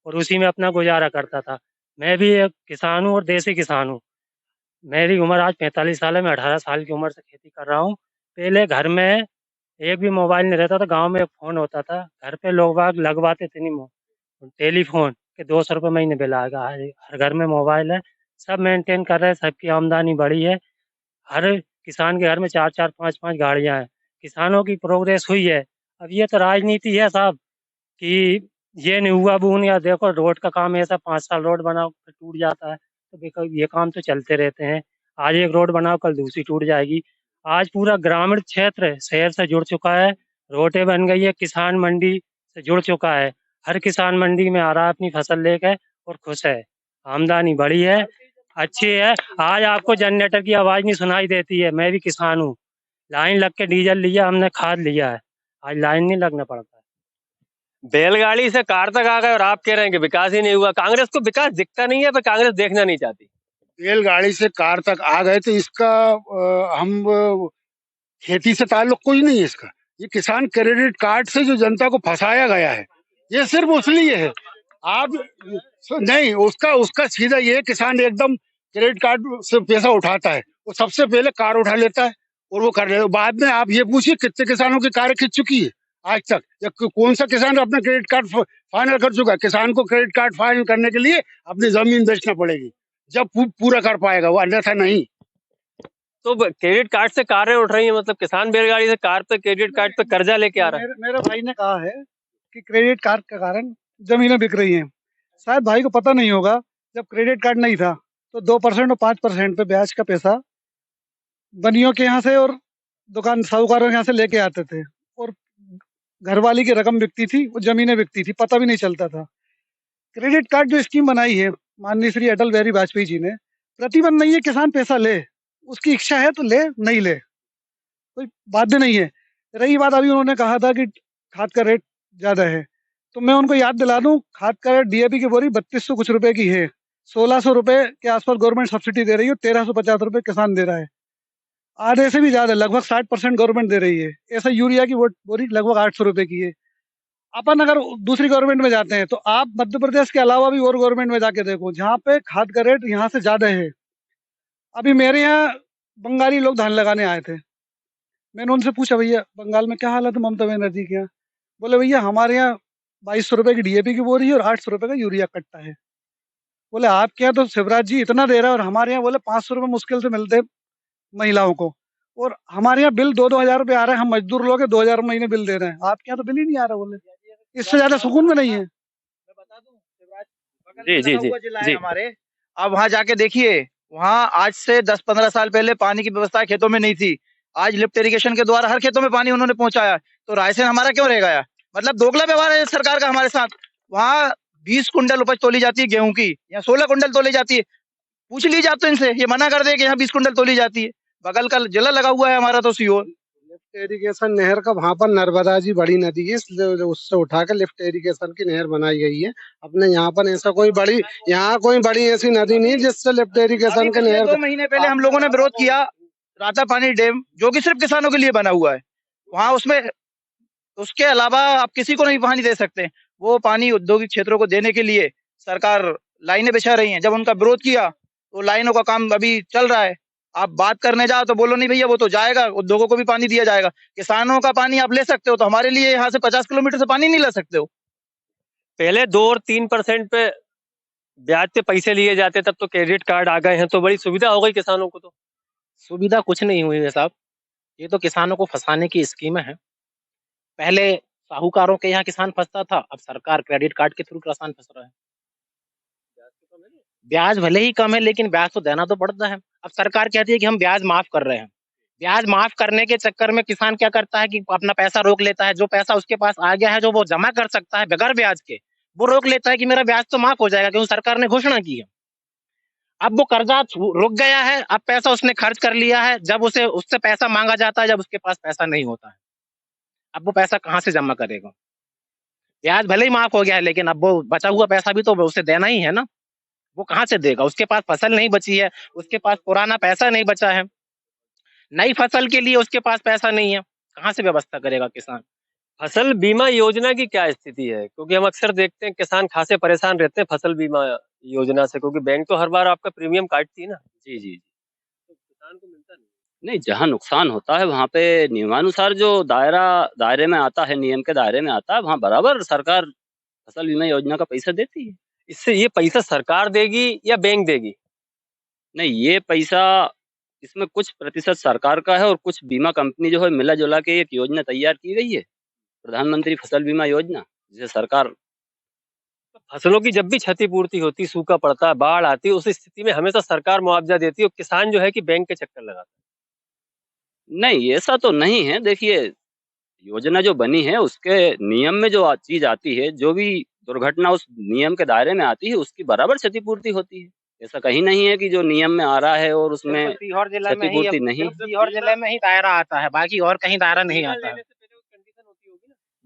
और उसी में अपना गुजारा करता था। मैं भी एक किसान हूँ और देसी किसान हूँ। मेरी उम्र आज 45 साल है, मैं 18 साल की उम्र से खेती कर रहा हूँ। पहले घर में एक भी मोबाइल नहीं रहता था, गांव में एक फ़ोन होता था, घर पे लोग बाग लगवाते थे नहीं टेलीफोन के, 200 रुपये महीने बिल आएगा। हर घर में मोबाइल है, सब मेंटेन कर रहे हैं, सबकी आमदनी बढ़ी है। हर किसान के घर में 4-4, 5-5 गाड़ियाँ हैं। किसानों की प्रोग्रेस हुई है। अब ये तो राजनीति है साहब कि ये नहीं हुआ वो नहीं, देखो रोड का काम ऐसा 5 साल रोड बनाओ फिर टूट जाता है। तो देखो ये काम तो चलते रहते हैं। आज एक रोड बनाओ कल दूसरी टूट जाएगी। आज पूरा ग्रामीण क्षेत्र शहर से जुड़ चुका है। रोडें बन गई है, किसान मंडी से जुड़ चुका है। हर किसान मंडी में आ रहा है अपनी फसल लेकर और खुश है। आमदनी बढ़ी है, अच्छी है। आज आपको जनरेटर की आवाज नहीं सुनाई देती है। मैं भी किसान हूँ, लाइन लग के डीजल लिया हमने, खाद लिया है, आज लाइन नहीं लगना पड़ता। बैलगाड़ी से कार तक आ गए और आप कह रहे हैं कि विकास ही नहीं हुआ। कांग्रेस को विकास दिखता नहीं है, पर कांग्रेस देखना नहीं चाहती। रेलगाड़ी से कार तक आ गए तो इसका खेती से ताल्लुक कोई नहीं है इसका। ये किसान क्रेडिट कार्ड से जो जनता को फंसाया गया है, ये सिर्फ उसलिए है। आप नहीं, उसका उसका सीधा ये किसान एकदम क्रेडिट कार्ड से पैसा उठाता है, वो सबसे पहले कार उठा लेता है और वो कर लेता है। बाद में आप ये पूछिए कितने किसानों की कारें खिंच चुकी है आज तक, या कौन सा किसान अपना क्रेडिट कार्ड फाइनल कर चुका है। किसान को क्रेडिट कार्ड फाइनल करने के लिए अपनी जमीन बेचना पड़ेगी, जब पूरा कर पाएगा वो, अन्यथा नहीं। तो क्रेडिट कार्ड से कारें उठ रही हैं, मतलब किसान बैलगाड़ी से कार पे क्रेडिट कार्ड पे कर्जा लेके आ रहा है। मेरे भाई ने कहा है कि क्रेडिट कार्ड के कारण जमीनें बिक रही हैं। शायद भाई को पता नहीं होगा, जब क्रेडिट कार्ड नहीं था तो 2% और 5% पे ब्याज का पैसा बनियों के यहाँ से और दुकान साहूकारों के यहाँ से लेके आते थे, और घरवाली की रकम बिकती थी, वो जमीनें बिकती थी, पता भी नहीं चलता था। क्रेडिट कार्ड जो स्कीम बनाई है माननीय श्री अटल बिहारी वाजपेयी जी ने, प्रतिबंध नहीं है किसान पैसा ले, उसकी इच्छा है तो ले, नहीं ले कोई बाध्य नहीं है। रही बात अभी उन्होंने कहा था कि खाद का रेट ज्यादा है, तो मैं उनको याद दिला दूं, खाद का रेट डीएपी की बोरी 3200 कुछ रुपए की है। 1600 रुपए के आसपास गवर्नमेंट सब्सिडी दे रही है, 1350 रुपए किसान दे रहा है। आधे से भी ज्यादा, लगभग 60% गवर्नमेंट दे रही है। ऐसा यूरिया की बोरी लगभग 800 रुपए की है। अपन अगर दूसरी गवर्नमेंट में जाते हैं तो आप मध्य प्रदेश के अलावा भी और गवर्नमेंट में जाके देखो, जहाँ पे खाद का रेट यहाँ से ज्यादा है। अभी मेरे यहाँ बंगाली लोग धान लगाने आए थे, मैंने उनसे पूछा भैया बंगाल में क्या हालत है ममता बनर्जी के यहाँ। बोले भैया हमारे यहाँ 2200 रुपए की डीएपी की बोरी है और 800 रुपए का यूरिया कट्टा है। बोले आपके यहाँ तो शिवराज जी इतना दे रहा है, और हमारे यहाँ बोले 500 रुपए मुश्किल से मिलते हैं महिलाओं को, और हमारे यहाँ बिल 2-2 हजार रुपए आ रहे हैं, हम मजदूर लोग 2000 महीने बिल दे रहे हैं, आपके यहाँ तो बिल ही नहीं आ रहा। बोले इससे ज्यादा सुकून में नहीं है। जी जी जी जी। हमारे अब वहाँ जाके देखिए, वहाँ आज से 10-15 साल पहले पानी की व्यवस्था खेतों में नहीं थी। आज लिफ्ट इरिगेशन के द्वारा हर खेतों में पानी उन्होंने पहुंचाया। तो रायसेन हमारा क्यों रह गया? मतलब दोगला व्यवहार है सरकार का हमारे साथ। वहाँ 20 कुंटल उपज तोली जाती है गेहूं की, यहाँ 16 कुंटल तोली जाती है। पूछ लीजिए आप तो इनसे, ये मना कर दे कि यहाँ 20 कुंटल तोली जाती है। बगल का जिला लगा हुआ है हमारा तो सीओ। लिफ्ट इरिगेशन नहर का वहाँ पर नर्मदा जी बड़ी नदी है, इसलिए उससे उठा के लिफ्ट इरिगेशन की नहर बनाई गई है। अपने यहाँ पर ऐसा कोई बड़ी ऐसी नदी नहीं जिससे लिफ्ट इरिगेशन के नहर। 2 महीने पहले हम लोगों ने विरोध किया राता पानी डैम, जो कि सिर्फ किसानों के लिए बना हुआ है। वहाँ उसमें उसके अलावा आप किसी को नहीं पानी दे सकते। वो पानी औद्योगिक क्षेत्रों को देने के लिए सरकार लाइनें बिछा रही है। जब उनका विरोध किया तो लाइनों का काम अभी चल रहा है। आप बात करने जाओ तो बोलो नहीं भैया वो तो जाएगा, उद्योगों को भी पानी दिया जाएगा। किसानों का पानी आप ले सकते हो, तो हमारे लिए यहाँ से 50 किलोमीटर से पानी नहीं ले सकते हो। पहले 2 और 3% पे ब्याज पे पैसे लिए जाते, तब तो क्रेडिट कार्ड आ गए हैं तो बड़ी सुविधा हो गई किसानों को। तो सुविधा कुछ नहीं हुई है साहब, ये तो किसानों को फंसाने की स्कीमें हैं। पहले साहूकारों के यहाँ किसान फंसता था, अब सरकार क्रेडिट कार्ड के थ्रू किसान फंस रहा है। ब्याज भले ही कम है लेकिन ब्याज तो देना तो पड़ता है। अब सरकार कहती है कि हम ब्याज माफ कर रहे हैं। ब्याज माफ करने के चक्कर में किसान क्या करता है कि अपना पैसा रोक लेता है। जो पैसा उसके पास आ गया है, जो वो जमा कर सकता है बगैर ब्याज के, वो रोक लेता है कि मेरा ब्याज तो माफ हो जाएगा क्योंकि सरकार ने घोषणा की है। अब वो कर्जा रुक गया है, अब पैसा उसने खर्च कर लिया है। जब उसे उससे पैसा मांगा जाता है, जब उसके पास पैसा नहीं होता है, अब वो पैसा कहाँ से जमा करेगा? ब्याज भले ही माफ हो गया है लेकिन अब वो बचा हुआ पैसा भी तो उसे देना ही है ना। वो कहाँ से देगा? उसके पास फसल नहीं बची है, उसके पास पुराना पैसा नहीं बचा है, नई फसल के लिए उसके पास पैसा नहीं है, कहाँ से व्यवस्था करेगा किसान? फसल बीमा योजना की क्या स्थिति है? क्योंकि हम अक्सर देखते हैं किसान खासे परेशान रहते हैं फसल बीमा योजना से, क्योंकि बैंक तो हर बार आपका प्रीमियम काटती है ना। जी जी तो किसान को मिलता नहीं। नहीं, जहाँ नुकसान होता है वहाँ पे नियमानुसार जो दायरे में आता है, नियम के दायरे में आता है, वहाँ बराबर सरकार फसल बीमा योजना का पैसा देती है। इससे ये पैसा सरकार देगी या बैंक देगी? नहीं, ये पैसा इसमें कुछ प्रतिशत सरकार का है और कुछ बीमा कंपनी जो है मिला जुला के एक योजना तैयार की गई है, प्रधानमंत्री फसल बीमा योजना, जिसे सरकार फसलों की जब भी क्षतिपूर्ति होती, सूखा पड़ता है, बाढ़ आती है, उस स्थिति में हमेशा सरकार मुआवजा देती है और किसान जो है कि बैंक के चक्कर लगाता नहीं, ऐसा तो नहीं है। देखिए, योजना जो बनी है उसके नियम में जो चीज आती है, जो भी दुर्घटना उस नियम के दायरे में आती है, उसकी बराबर क्षतिपूर्ति होती है। ऐसा कहीं नहीं है कि जो नियम में आ रहा है और उसमें सिर्फ सीहोर जिले में ही क्षतिपूर्ति नहीं। सिर्फ सीहोर जिले में ही दायरा आता है, बाकी और कहीं दायरा नहीं आता है।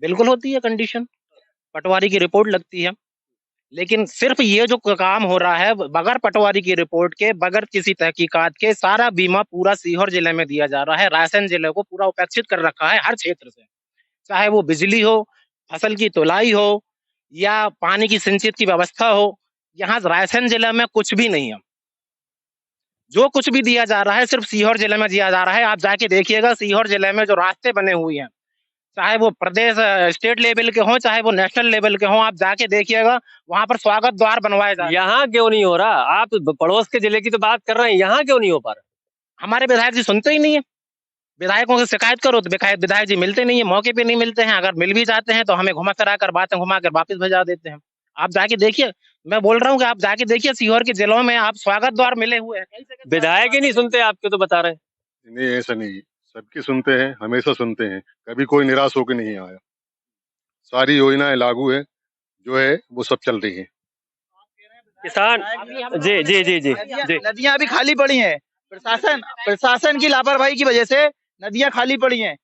बिल्कुल होती है कंडीशन, पटवारी की रिपोर्ट लगती है, लेकिन सिर्फ ये जो काम हो रहा है बगैर पटवारी की रिपोर्ट के, बगैर किसी तहकीकात के, सारा बीमा पूरा सीहोर जिले में दिया जा रहा है। रायसेन जिले को पूरा उपेक्षित कर रखा है हर क्षेत्र से, चाहे वो बिजली हो, फसल की तुलाई हो या पानी की सिंचित की व्यवस्था हो। यहाँ रायसेन जिले में कुछ भी नहीं है। जो कुछ भी दिया जा रहा है सिर्फ सीहोर जिले में दिया जा रहा है। आप जाके देखिएगा सीहोर जिले में जो रास्ते बने हुए हैं, चाहे वो प्रदेश स्टेट लेवल के हों, चाहे वो नेशनल लेवल के हों, आप जाके देखिएगा वहां पर स्वागत द्वार बनवाए जा रहे हैं। यहाँ क्यों नहीं हो रहा? आप पड़ोस के जिले की तो बात कर रहे हैं, यहाँ क्यों नहीं हो पा रहा? हमारे विधायक जी सुनते ही नहीं है। विधायकों से शिकायत करो तो विधायक जी मिलते नहीं है, मौके पे नहीं मिलते हैं। अगर मिल भी जाते हैं तो हमें घुमा फिरा कर, बातें घुमा कर वापस भेजा देते हैं। आप जाके देखिए, मैं बोल रहा हूँ कि आप जाके देखिए सीहोर के जिलों में आप स्वागत द्वार मिले हुए हैं। विधायक ही नहीं सुनते आपके, तो बता रहे हैं। नहीं, ऐसा नहीं, सबकी सुनते हैं, हमेशा सुनते हैं, कभी कोई निराश होकर नहीं आया। सारी योजनाएं लागू है, जो है वो सब चल रही है। किसान जी जी जी जी जी नदियां अभी खाली पड़ी हैं, प्रशासन की लापरवाही की वजह से नदियां खाली पड़ी हैं।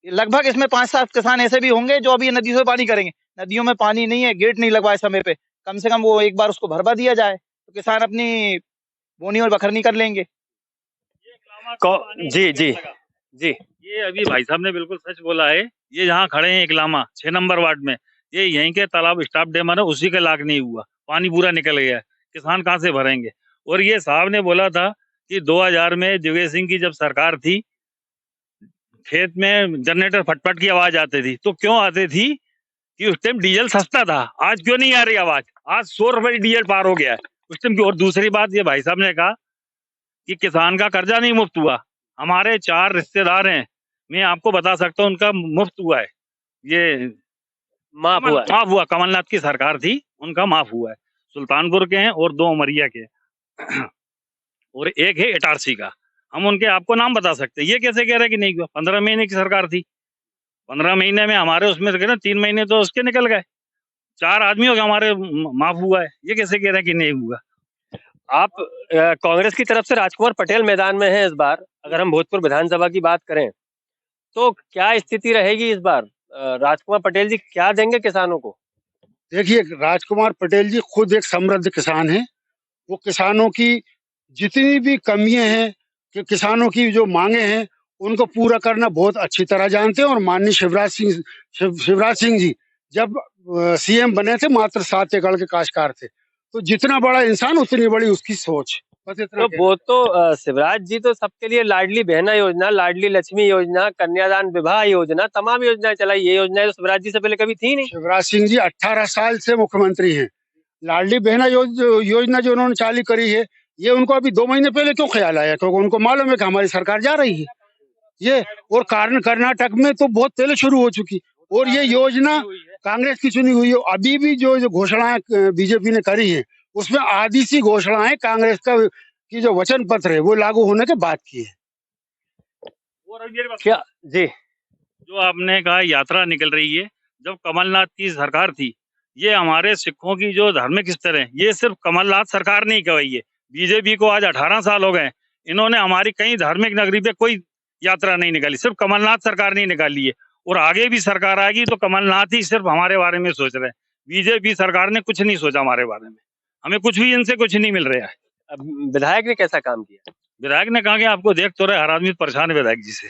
लगभग इसमें 5-7 किसान ऐसे भी होंगे जो अभी नदी से पानी करेंगे। नदियों में पानी नहीं है, गेट नहीं लगवाए समय पे, कम से कम वो एक बार उसको भरवा दिया जाए तो किसान अपनी बोनी और बखरनी कर लेंगे। जी जी जी ये अभी भाई साहब ने बिल्कुल सच बोला है। ये जहाँ खड़े हैं इकलामा 6 नंबर वार्ड में, ये यहीं के तालाब स्टाफ डैम है, उसी के लायक नहीं हुआ, पानी पूरा निकल गया है, किसान कहाँ से भरेंगे? और ये साहब ने बोला था कि 2000 में जगह सिंह की जब सरकार थी, खेत में जनरेटर फटफट की आवाज आती थी, तो क्यों आती थी कि उस टाइम डीजल सस्ता था। आज क्यों नहीं आ रही आवाज? आज 100 रुपए डीजल पार हो गया है उस टाइम की। और दूसरी बात, ये भाई साहब ने कहा कि किसान का कर्जा नहीं मुफ्त हुआ। हमारे 4 रिश्तेदार हैं, मैं आपको बता सकता हूँ, उनका मुफ्त हुआ है, ये माफ हुआ। कमलनाथ की सरकार थी, उनका माफ हुआ है। सुल्तानपुर के हैं और 2 उमरिया के और एक है इटारसी का। हम उनके आपको नाम बता सकते हैं। ये कैसे कह रहे हैं कि नहीं हुआ? 15 महीने की सरकार थी, 15 महीने में हमारे उसमें से 3 महीने तो उसके निकल गए। 4 आदमियों का हमारे माफ हुआ है, ये कैसे कह रहे हैं कि नहीं हुआ? आप कांग्रेस की तरफ से राजकुमार पटेल मैदान में हैं इस बार। अगर हम भोजपुर विधानसभा की बात करें तो क्या स्थिति रहेगी इस बार? राजकुमार पटेल जी क्या देंगे किसानों को? देखिए, राजकुमार पटेल जी खुद एक समृद्ध किसान हैं। वो किसानों की जितनी भी कमियां हैं, कि किसानों की जो मांगे हैं, उनको पूरा करना बहुत अच्छी तरह जानते हैं। और माननीय शिवराज सिंह जी जब सीएम बने थे, मात्र 7 एकड़ के काश्तकार थे। तो जितना बड़ा इंसान उतनी बड़ी उसकी सोच। बस इतना तो वो तो शिवराज जी तो सबके लिए लाडली बहना योजना, लाडली लक्ष्मी योजना, कन्यादान विवाह योजना, तमाम योजनाएं चलाई। ये योजनाएं तो शिवराज जी से पहले कभी थी नहीं। शिवराज सिंह जी 18 साल से मुख्यमंत्री हैं। लाडली बहना योजना जो उन्होंने चालू करी है, ये उनको अभी 2 महीने पहले क्यों ख्याल आया? क्योंकि उनको मालूम है कि हमारी सरकार जा रही है। ये और कर्नाटक में तो बहुत पहले शुरू हो चुकी। और ये योजना कांग्रेस की चुनी हुई है। अभी भी जो घोषणाएं बीजेपी ने करी है, उसमें आधी सी घोषणाएं कांग्रेस का की जो वचन पत्र है वो लागू होने के बाद की है। क्या जी, जो आपने कहा यात्रा निकल रही है, जब कमलनाथ की सरकार थी, ये हमारे सिखों की जो धार्मिक स्थल है, ये सिर्फ कमलनाथ सरकार नहीं करवाई है। बीजेपी को आज 18 साल हो गए, इन्होंने हमारी कई धार्मिक नगरी पे कोई यात्रा नहीं निकाली, सिर्फ कमलनाथ सरकार नहीं निकाली है। और आगे भी सरकार आएगी तो कमलनाथ ही सिर्फ हमारे बारे में सोच रहे हैं। बीजेपी सरकार ने कुछ नहीं सोचा हमारे बारे में, हमें कुछ भी इनसे कुछ नहीं मिल रहा है। विधायक ने कैसा काम किया? विधायक ने कहा कि आपको देख तो रहे, हर आदमी परेशान है विधायक जी से।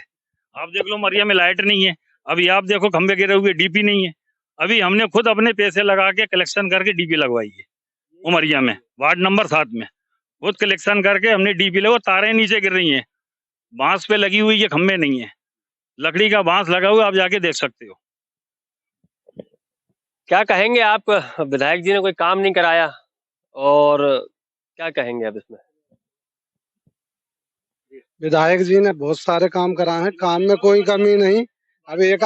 आप देख लो, मरिया में लाइट नहीं है, अभी आप देखो खंबे गिरे हुए, डीपी नहीं है। अभी हमने खुद अपने पैसे लगा के कलेक्शन करके डीपी लगवाई है उमरिया में, वार्ड नंबर 7 में, खुद कलेक्शन करके हमने डीपी लगा। तारें नीचे गिर रही हैं, बांस पे लगी हुई है, खंबे नहीं है, लकड़ी का बांस लगा हुआ, आप जाके देख सकते हो। क्या कहेंगे आप? विधायक जी ने कोई काम नहीं कराया, और क्या कहेंगे अब इसमें? विधायक जी ने बहुत सारे काम कराए हैं, काम में कोई कमी नहीं। अब एक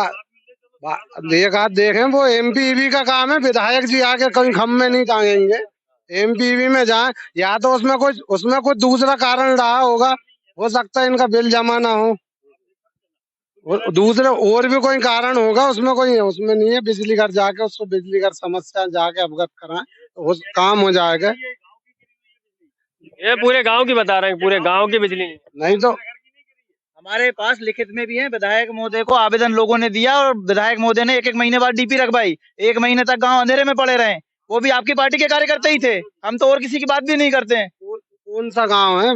आध देखें, वो एमपीवी का काम है, विधायक जी आके कहीं खम्भे नहीं टांगेंगे। एमपीवी में जाए, या तो उसमें कुछ दूसरा कारण रहा होगा, हो सकता है इनका बिल जमा ना हो, दूसरे और भी कोई कारण होगा, उसमें नहीं है। बिजली घर जाके उसको बिजली घर समस्या जाके अवगत कराएं तो काम हो जाएगा। ये पूरे गांव की बता रहे हैं, पूरे गांव की बिजली नहीं तो हमारे पास लिखित में भी है, विधायक महोदय को आवेदन लोगों ने दिया और विधायक महोदय ने 1-1 महीने बाद डीपी रखवाई। 1 महीने तक गांव अंधेरे में पड़े रहे, वो भी आपकी पार्टी के कार्यकर्ता ही थे। हम तो और किसी की बात भी नहीं करते हैं। कौन सा गांव है,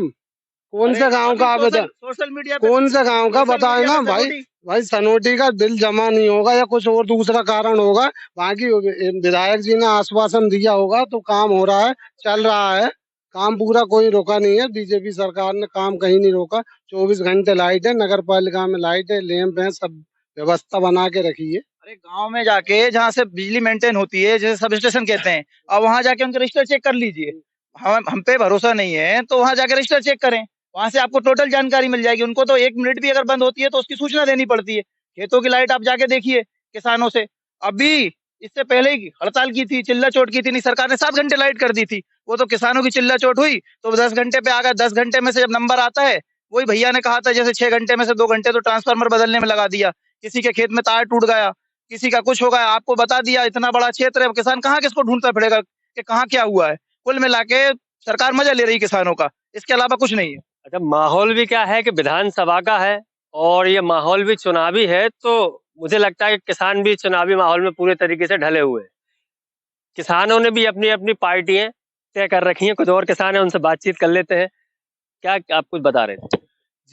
कौन से गांव का आवेदन, सोशल मीडिया कौन से गांव का बताए ना भाई। सनोटी का बिल जमा नहीं होगा या कुछ और दूसरा कारण होगा, बाकी विधायक जी ने आश्वासन दिया होगा तो काम हो रहा है, चल रहा है काम, पूरा कोई रोका नहीं है। बीजेपी सरकार ने काम कहीं नहीं रोका। 24 घंटे लाइट है, नगर पालिका में लाइट है, लैंप है, सब व्यवस्था बना के रखी है। अरे गांव में जाके जहाँ से बिजली मेंटेन होती है, जैसे सब स्टेशन कहते हैं, और वहां जाके उनका रजिस्टर चेक कर लीजिए। हम पे भरोसा नहीं है तो वहां जाके रजिस्टर चेक करें, वहां से आपको टोटल जानकारी मिल जाएगी। उनको तो 1 मिनट भी अगर बंद होती है तो उसकी सूचना देनी पड़ती है। खेतों की लाइट आप जाके देखिए किसानों से, अभी इससे पहले ही हड़ताल की थी, चिल्ला चोट की थी, नहीं सरकार ने 7 घंटे लाइट कर दी थी। वो तो किसानों की चिल्ला चोट हुई तो 10 घंटे पे आ गया। 10 घंटे में से जब नंबर आता है, वही भैया ने कहा था जैसे 6 घंटे में से 2 घंटे तो ट्रांसफार्मर बदलने में लगा दिया, किसी के खेत में तार टूट गया, किसी का कुछ हो गया, आपको बता दिया। इतना बड़ा क्षेत्र है, किसान कहाँ किसको ढूंढता फिरेगा कि कहाँ क्या हुआ है। कुल मिला के सरकार मजा ले रही किसानों का, इसके अलावा कुछ नहीं है। अच्छा, माहौल भी क्या है कि विधानसभा का है और ये माहौल भी चुनावी है, तो मुझे लगता है कि किसान भी चुनावी माहौल में पूरे तरीके से ढले हुए हैं। किसानों ने भी अपनी अपनी पार्टियां तय कर रखी हैं, कुछ और किसान है, उनसे बातचीत कर लेते हैं। क्या आप कुछ बता रहे थे?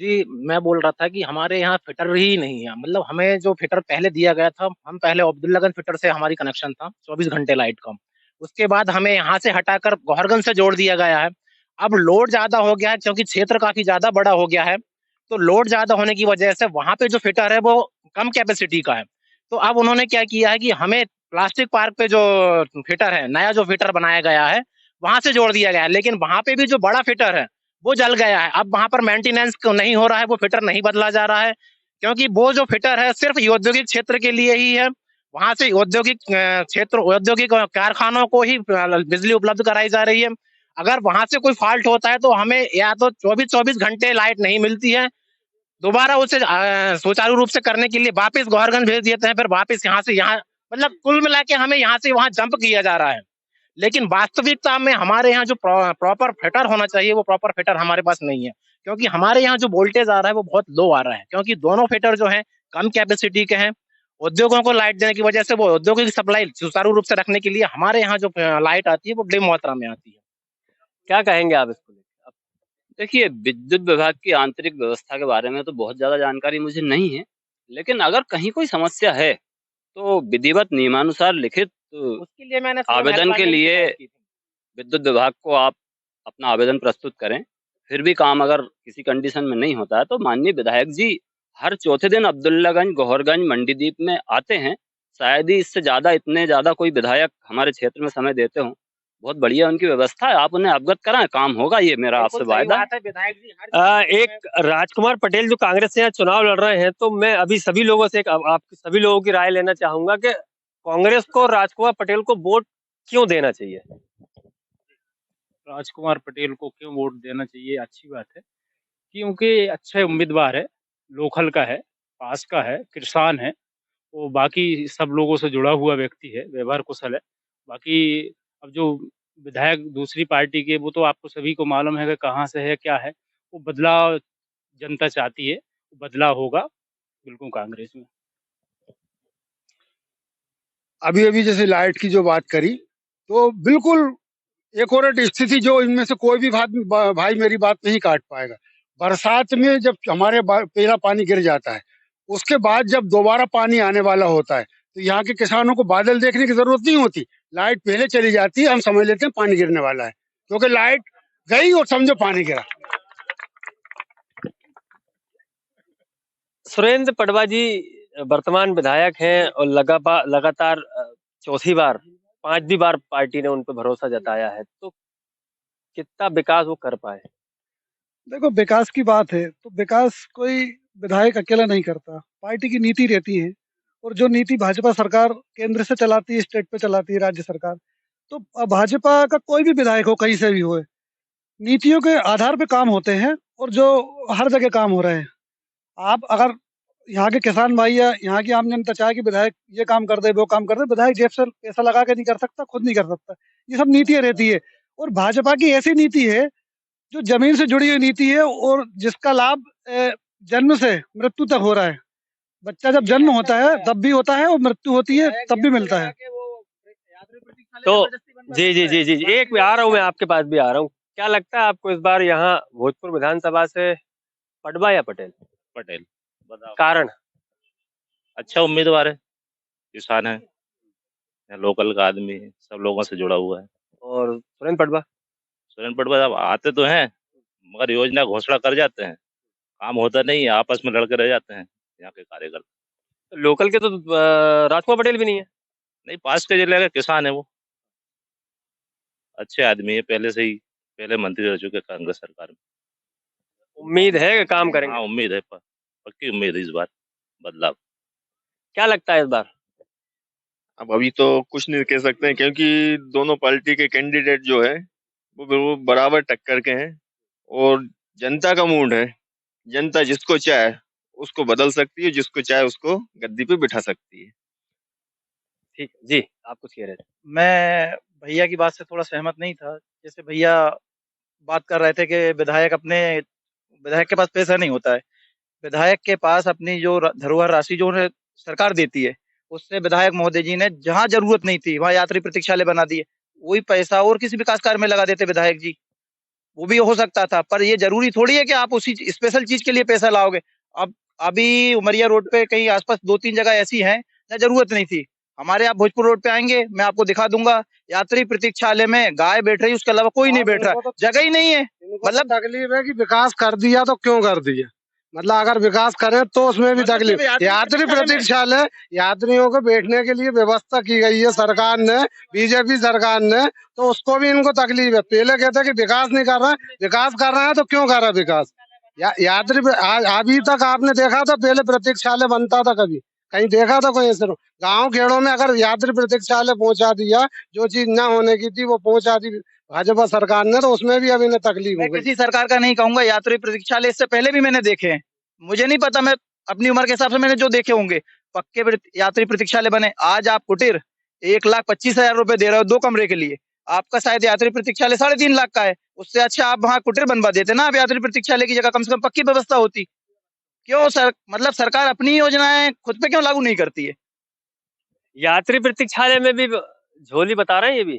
जी, मैं बोल रहा था कि हमारे यहाँ फिटर ही नहीं है। मतलब हमें जो फिटर पहले दिया गया था, हम पहले अब्दुल्लागंज फिटर से हमारी कनेक्शन था 24 घंटे लाइट का। उसके बाद हमें यहाँ से हटाकर गौहरगंज से जोड़ दिया गया है। अब लोड ज्यादा हो गया है क्योंकि क्षेत्र काफी ज्यादा बड़ा हो गया है, तो लोड ज्यादा होने की वजह से वहां पे जो फिटर है वो कम कैपेसिटी का है। तो अब उन्होंने क्या किया है कि हमें प्लास्टिक पार्क पे जो फिटर है, नया जो फिटर बनाया गया है, वहां से जोड़ दिया गया है। लेकिन वहां पे भी जो बड़ा फिटर है वो जल गया है। अब वहां पर मेंटेनेंस नहीं हो रहा है, वो फिटर नहीं बदला जा रहा है, क्योंकि वो जो फिटर है सिर्फ औद्योगिक क्षेत्र के लिए ही है। वहां से औद्योगिक क्षेत्र, औद्योगिक कारखानों को ही बिजली उपलब्ध कराई जा रही है। अगर वहां से कोई फॉल्ट होता है तो हमें या तो 24 घंटे लाइट नहीं मिलती है, दोबारा उसे सुचारू रूप से करने के लिए वापस गौहरगंज भेज देते हैं, फिर वापस यहाँ से यहाँ, मतलब कुल मिला के हमें यहाँ से वहां जंप किया जा रहा है। लेकिन वास्तविकता में हमारे यहाँ जो प्रॉपर फिटर होना चाहिए वो प्रॉपर फिटर हमारे पास नहीं है, क्योंकि हमारे यहाँ जो वोल्टेज आ रहा है वो बहुत लो आ रहा है, क्योंकि दोनों फिटर जो हैं कम कैपेसिटी के हैं। उद्योगों को लाइट देने की वजह से वो औद्योगिक सप्लाई सुचारू रूप से रखने के लिए हमारे यहाँ जो लाइट आती है वो डिम मात्रा में आती है। क्या कहेंगे आप इसको लेकर? देखिए, विद्युत विभाग की आंतरिक व्यवस्था के बारे में तो बहुत ज़्यादा जानकारी मुझे नहीं है, लेकिन अगर कहीं कोई समस्या है, तो विधिवत नियमानुसार लिखित उसके लिए मैंने आवेदन के लिए विद्युत विभाग को आप अपना आवेदन प्रस्तुत करें। फिर भी काम अगर किसी कंडीशन में नहीं होता है, तो माननीय विधायक जी हर चौथे दिन अब्दुल्लागंज, गौहरगंज, मंडीदीप में आते हैं। शायद ही इससे ज़्यादा, इतने ज़्यादा कोई विधायक हमारे क्षेत्र में समय देते हों। बहुत बढ़िया उनकी व्यवस्था है, आप उन्हें अवगत कराएं, काम होगा, ये मेरा आपसे वायदा है। एक राजकुमार पटेल जो कांग्रेस से यहाँ चुनाव लड़ रहे हैं, तो मैं अभी सभी लोगों से आप सभी लोगों की राय लेना चाहूंगा कि कांग्रेस को राजकुमार पटेल को वोट क्यों देना चाहिए? राजकुमार पटेल को क्यों वोट देना चाहिए, अच्छी बात है, क्योंकि अच्छे उम्मीदवार है, लोकल का है, पास का है, किसान है, वो बाकी सब लोगों से जुड़ा हुआ व्यक्ति है, व्यवहार कुशल है। बाकी अब जो विधायक दूसरी पार्टी के, वो तो आपको सभी को मालूम है कि कहाँ से है, क्या है। वो बदलाव जनता चाहती है, बदलाव होगा बिल्कुल कांग्रेस में। अभी अभी जैसे लाइट की जो बात करी, तो बिल्कुल एक और स्थिति जो इनमें से कोई भी भाई मेरी बात नहीं काट पाएगा। बरसात में जब हमारे पहला पानी गिर जाता है, उसके बाद जब दोबारा पानी आने वाला होता है, तो यहाँ के किसानों को बादल देखने की जरूरत नहीं होती, लाइट पहले चली जाती है, हम समझ लेते हैं पानी गिरने वाला है, क्योंकि लाइट गई और समझो पानी गिरा। सुरेंद्र पडवा जी वर्तमान विधायक हैं और लगातार चौथी बार, 5वीं बार पार्टी ने उन पर भरोसा जताया है, तो कितना विकास वो कर पाए? देखो विकास की बात है तो विकास कोई विधायक अकेला नहीं करता, पार्टी की नीति रहती है और जो नीति भाजपा सरकार केंद्र से चलाती है, स्टेट पे चलाती है राज्य सरकार, तो भाजपा का कोई भी विधायक हो कहीं से भी हो, नीतियों के आधार पे काम होते हैं और जो हर जगह काम हो रहे हैं। आप अगर यहाँ के किसान भाई या यहाँ की आम जनता चाहे कि विधायक ये काम कर दे, वो काम कर दे, विधायक जेब से पैसा लगा के नहीं कर सकता, खुद नहीं कर सकता। ये सब नीतियाँ रहती है और भाजपा की ऐसी नीति है जो ज़मीन से जुड़ी हुई नीति है और जिसका लाभ जन्म से मृत्यु तक हो रहा है। बच्चा जब जन्म होता है तब भी होता है और मृत्यु होती है तब भी मिलता है। तो जी, एक आ रहा हूँ, मैं आपके पास भी आ रहा हूँ। क्या लगता है आपको इस बार यहाँ भोजपुर विधानसभा से पटवा या पटेल? पटेल। बताओ। कारण? अच्छा उम्मीदवार है, किसान है, लोकल का आदमी है, सब लोगों से जुड़ा हुआ है। और सुरेंद्र पटवा? सुरेंद्र पटवा अब आते तो हैं, मगर योजना घोषणा कर जाते हैं, काम होता नहीं है, आपस में लड़के रह जाते हैं यहाँ के कार्यकर्ता। लोकल के तो राजकुमार पटेल भी नहीं है। नहीं, पास के जिले का किसान है वो, अच्छे आदमी है, पहले से ही पहले मंत्री रह चुके कांग्रेस सरकार में। उम्मीद है कि काम करेंगे? हाँ उम्मीद है, पक्की उम्मीद है इस बार बदलाव। क्या लगता है इस बार? अब अभी तो कुछ नहीं कह सकते हैं क्योंकि दोनों पार्टी के कैंडिडेट जो है वो बिल्कुल बराबर टक्कर के हैं और जनता का मूड है, जनता जिसको चाहे उसको बदल सकती है, जिसको चाहे उसको गद्दी पे बिठा सकती है। ठीक जी, आप कुछ कह रहे थे? मैं भैया की बात से थोड़ा सहमत नहीं था। जैसे भैया बात कर रहे थे कि विधायक के पास पैसा नहीं होता है। विधायक के पास अपनी जो धरोहर राशि जो उन्हें सरकार देती है, उससे विधायक महोदय जी ने जहाँ जरूरत नहीं थी वहाँ यात्री प्रतीक्षालय बना दिए। वही पैसा और किसी विकास कार्य में लगा देते विधायक जी, वो भी हो सकता था। पर ये जरूरी थोड़ी है कि आप उसी स्पेशल चीज के लिए पैसा लाओगे। अब अभी उमरिया रोड पे कहीं आसपास 2-3 जगह ऐसी हैं जहाँ जरूरत नहीं थी। हमारे आप भोजपुर रोड पे आएंगे, मैं आपको दिखा दूंगा, यात्री प्रतीक्षालय में गाय बैठ रही है, उसके अलावा कोई नहीं बैठ रहा, जगह ही नहीं है। मतलब तकलीफ है कि विकास कर दिया तो क्यों कर दिया, मतलब अगर विकास करे तो उसमें भी तकलीफ। यात्री प्रतीक्षालय, यात्रियों को बैठने के लिए व्यवस्था की गई है सरकार ने, बीजेपी सरकार ने, तो उसको भी इनको तकलीफ है। पहले कहते हैं कि विकास नहीं कर रहा है, विकास कर रहा है तो क्यों कर रहा है विकास। यात्री अभी तक आपने देखा था पहले प्रतीक्षालय बनता था, कभी कहीं देखा था कोई ऐसे? गाँव खेड़ों में अगर यात्री प्रतीक्षालय पहुंचा दिया, जो चीज न होने की थी वो पहुंचा दी भाजपा सरकार ने, तो उसमें भी अभी तकलीफ हो गई। किसी सरकार का नहीं कहूंगा, यात्री प्रतीक्षालय इससे पहले भी मैंने देखे हैं। मुझे नहीं पता, मैं अपनी उम्र के हिसाब से मैंने जो देखे होंगे पक्के यात्री प्रतीक्षालय बने। आज आप कुटीर 1,25,000 रुपए दे रहे हो 2 कमरे के लिए, आपका शायद यात्री प्रतीक्षालय 3.5 लाख का है। उससे अच्छा आप वहाँ कुटीर बनवा देते ना, आप यात्री प्रतीक्षालय की जगह कम से कम पक्की व्यवस्था होती। क्यों मतलब सरकार अपनी योजनाएं खुद पे क्यों लागू नहीं करती है? यात्री प्रतीक्षालय में भी झोली बता रहे हैं ये भी?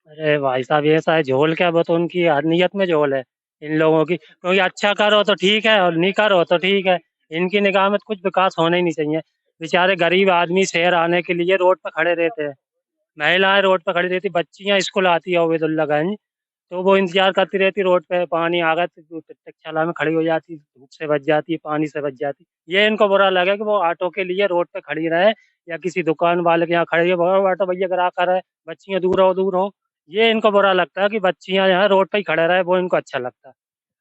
अरे भाई साहब ऐसा है, झोल क्या, वो तो उनकी नीयत में झोल है इन लोगों की। क्योंकि अच्छा करो तो ठीक है और नहीं करो तो ठीक है, इनकी निगाह में तो कुछ विकास होना ही नहीं चाहिए। बेचारे गरीब आदमी शहर आने के लिए रोड पर खड़े रहते हैं, महिलाएं रोड पर खड़ी रहती, बच्चियां स्कूल आती है उबैदुल्लागंज, तो वो इंतजार करती रहती रोड पे, पानी आ गया तो प्रतीक्षालय में खड़ी हो जाती, धूप से बच जाती, पानी से बच जाती। ये इनको बुरा लगे कि वो ऑटो के लिए रोड पे खड़ी रहे या किसी दुकान वाले के यहाँ खड़ी है, ऑटो भैया गिरा कर है, बच्चियां दूर हो। ये इनको बुरा लगता है कि बच्चियां यहाँ रोड पे ही खड़े रहे, वो इनको अच्छा लगता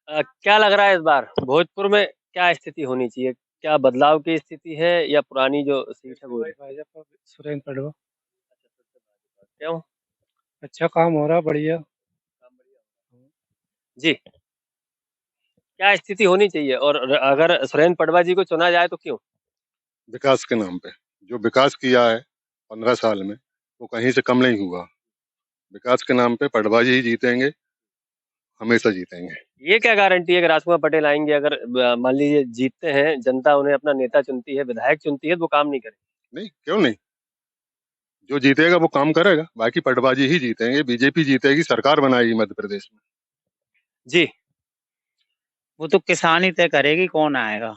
है। क्या लग रहा है इस बार भोजपुर में क्या स्थिति होनी चाहिए? क्या बदलाव की स्थिति है या पुरानी जो सीट है वो? भाजपा सुरेंद्र पटवा। क्यों? अच्छा काम हो रहा, बढ़िया जी। क्या स्थिति होनी चाहिए और अगर सुरेंद्र पटवा जी को चुना जाए तो क्यों? विकास के नाम पे जो विकास किया है 15 साल में वो कहीं से कम नहीं हुआ। विकास के नाम पे पटवा जी ही जीतेंगे, हमेशा जीतेंगे। ये क्या गारंटी है कि राजकुमार पटेल आएंगे, अगर मान लीजिए जीतते हैं, जनता उन्हें अपना नेता चुनती है, विधायक चुनती है, तो वो काम नहीं करेंगे? नहीं, क्यों नहीं, जो जीतेगा वो काम करेगा। बाकी पटवा जी ही जीतेंगे, बीजेपी जीतेगी, सरकार बनाएगी मध्य प्रदेश में। जी, वो तो किसान ही तय करेगी कौन आएगा।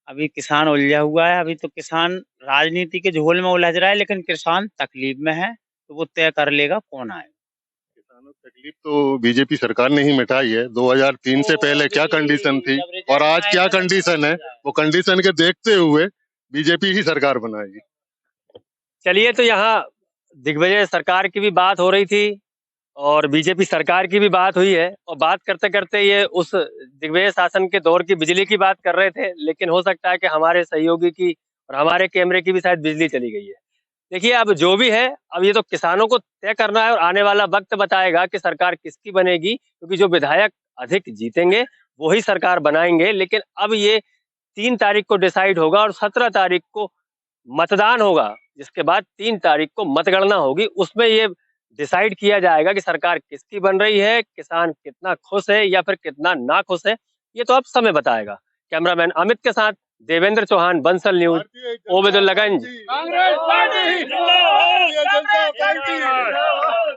अभी किसान उलझा हुआ है, अभी तो किसान राजनीति के झोल में उलझ रहा है, लेकिन किसान तकलीफ में है, तो वो तय कर लेगा कौन आएगा। किसानों की तकलीफ तो बीजेपी सरकार ने ही मिटाई है। 2003 से पहले क्या कंडीशन थी और आज क्या कंडीशन है, वो कंडीशन के देखते हुए बीजेपी ही सरकार बनाएगी। चलिए, तो यहाँ दिग्विजय सरकार की भी बात हो रही थी, और बीजेपी सरकार की भी बात हुई है, और बात करते करते ये उस दिग्विजय शासन के दौर की बिजली की बात कर रहे थे, लेकिन हो सकता है कि हमारे सहयोगी की और हमारे कैमरे की भी शायद बिजली चली गई है। देखिए, अब जो भी है, अब ये तो किसानों को तय करना है और आने वाला वक्त बताएगा कि सरकार किसकी बनेगी, क्योंकि जो विधायक अधिक जीतेंगे वो ही सरकार बनाएंगे। लेकिन अब ये 3 तारीख को डिसाइड होगा और 17 तारीख को मतदान होगा, जिसके बाद 3 तारीख को मतगणना होगी। उसमें ये डिसाइड किया जाएगा कि सरकार किसकी बन रही है, किसान कितना खुश है या फिर कितना नाखुश है, ये तो अब समय बताएगा। कैमरामैन अमित के साथ देवेंद्र चौहान, बंसल न्यूज, ओबेदुल्लागंज। कांग्रेस पार्टी जिंदाबाद।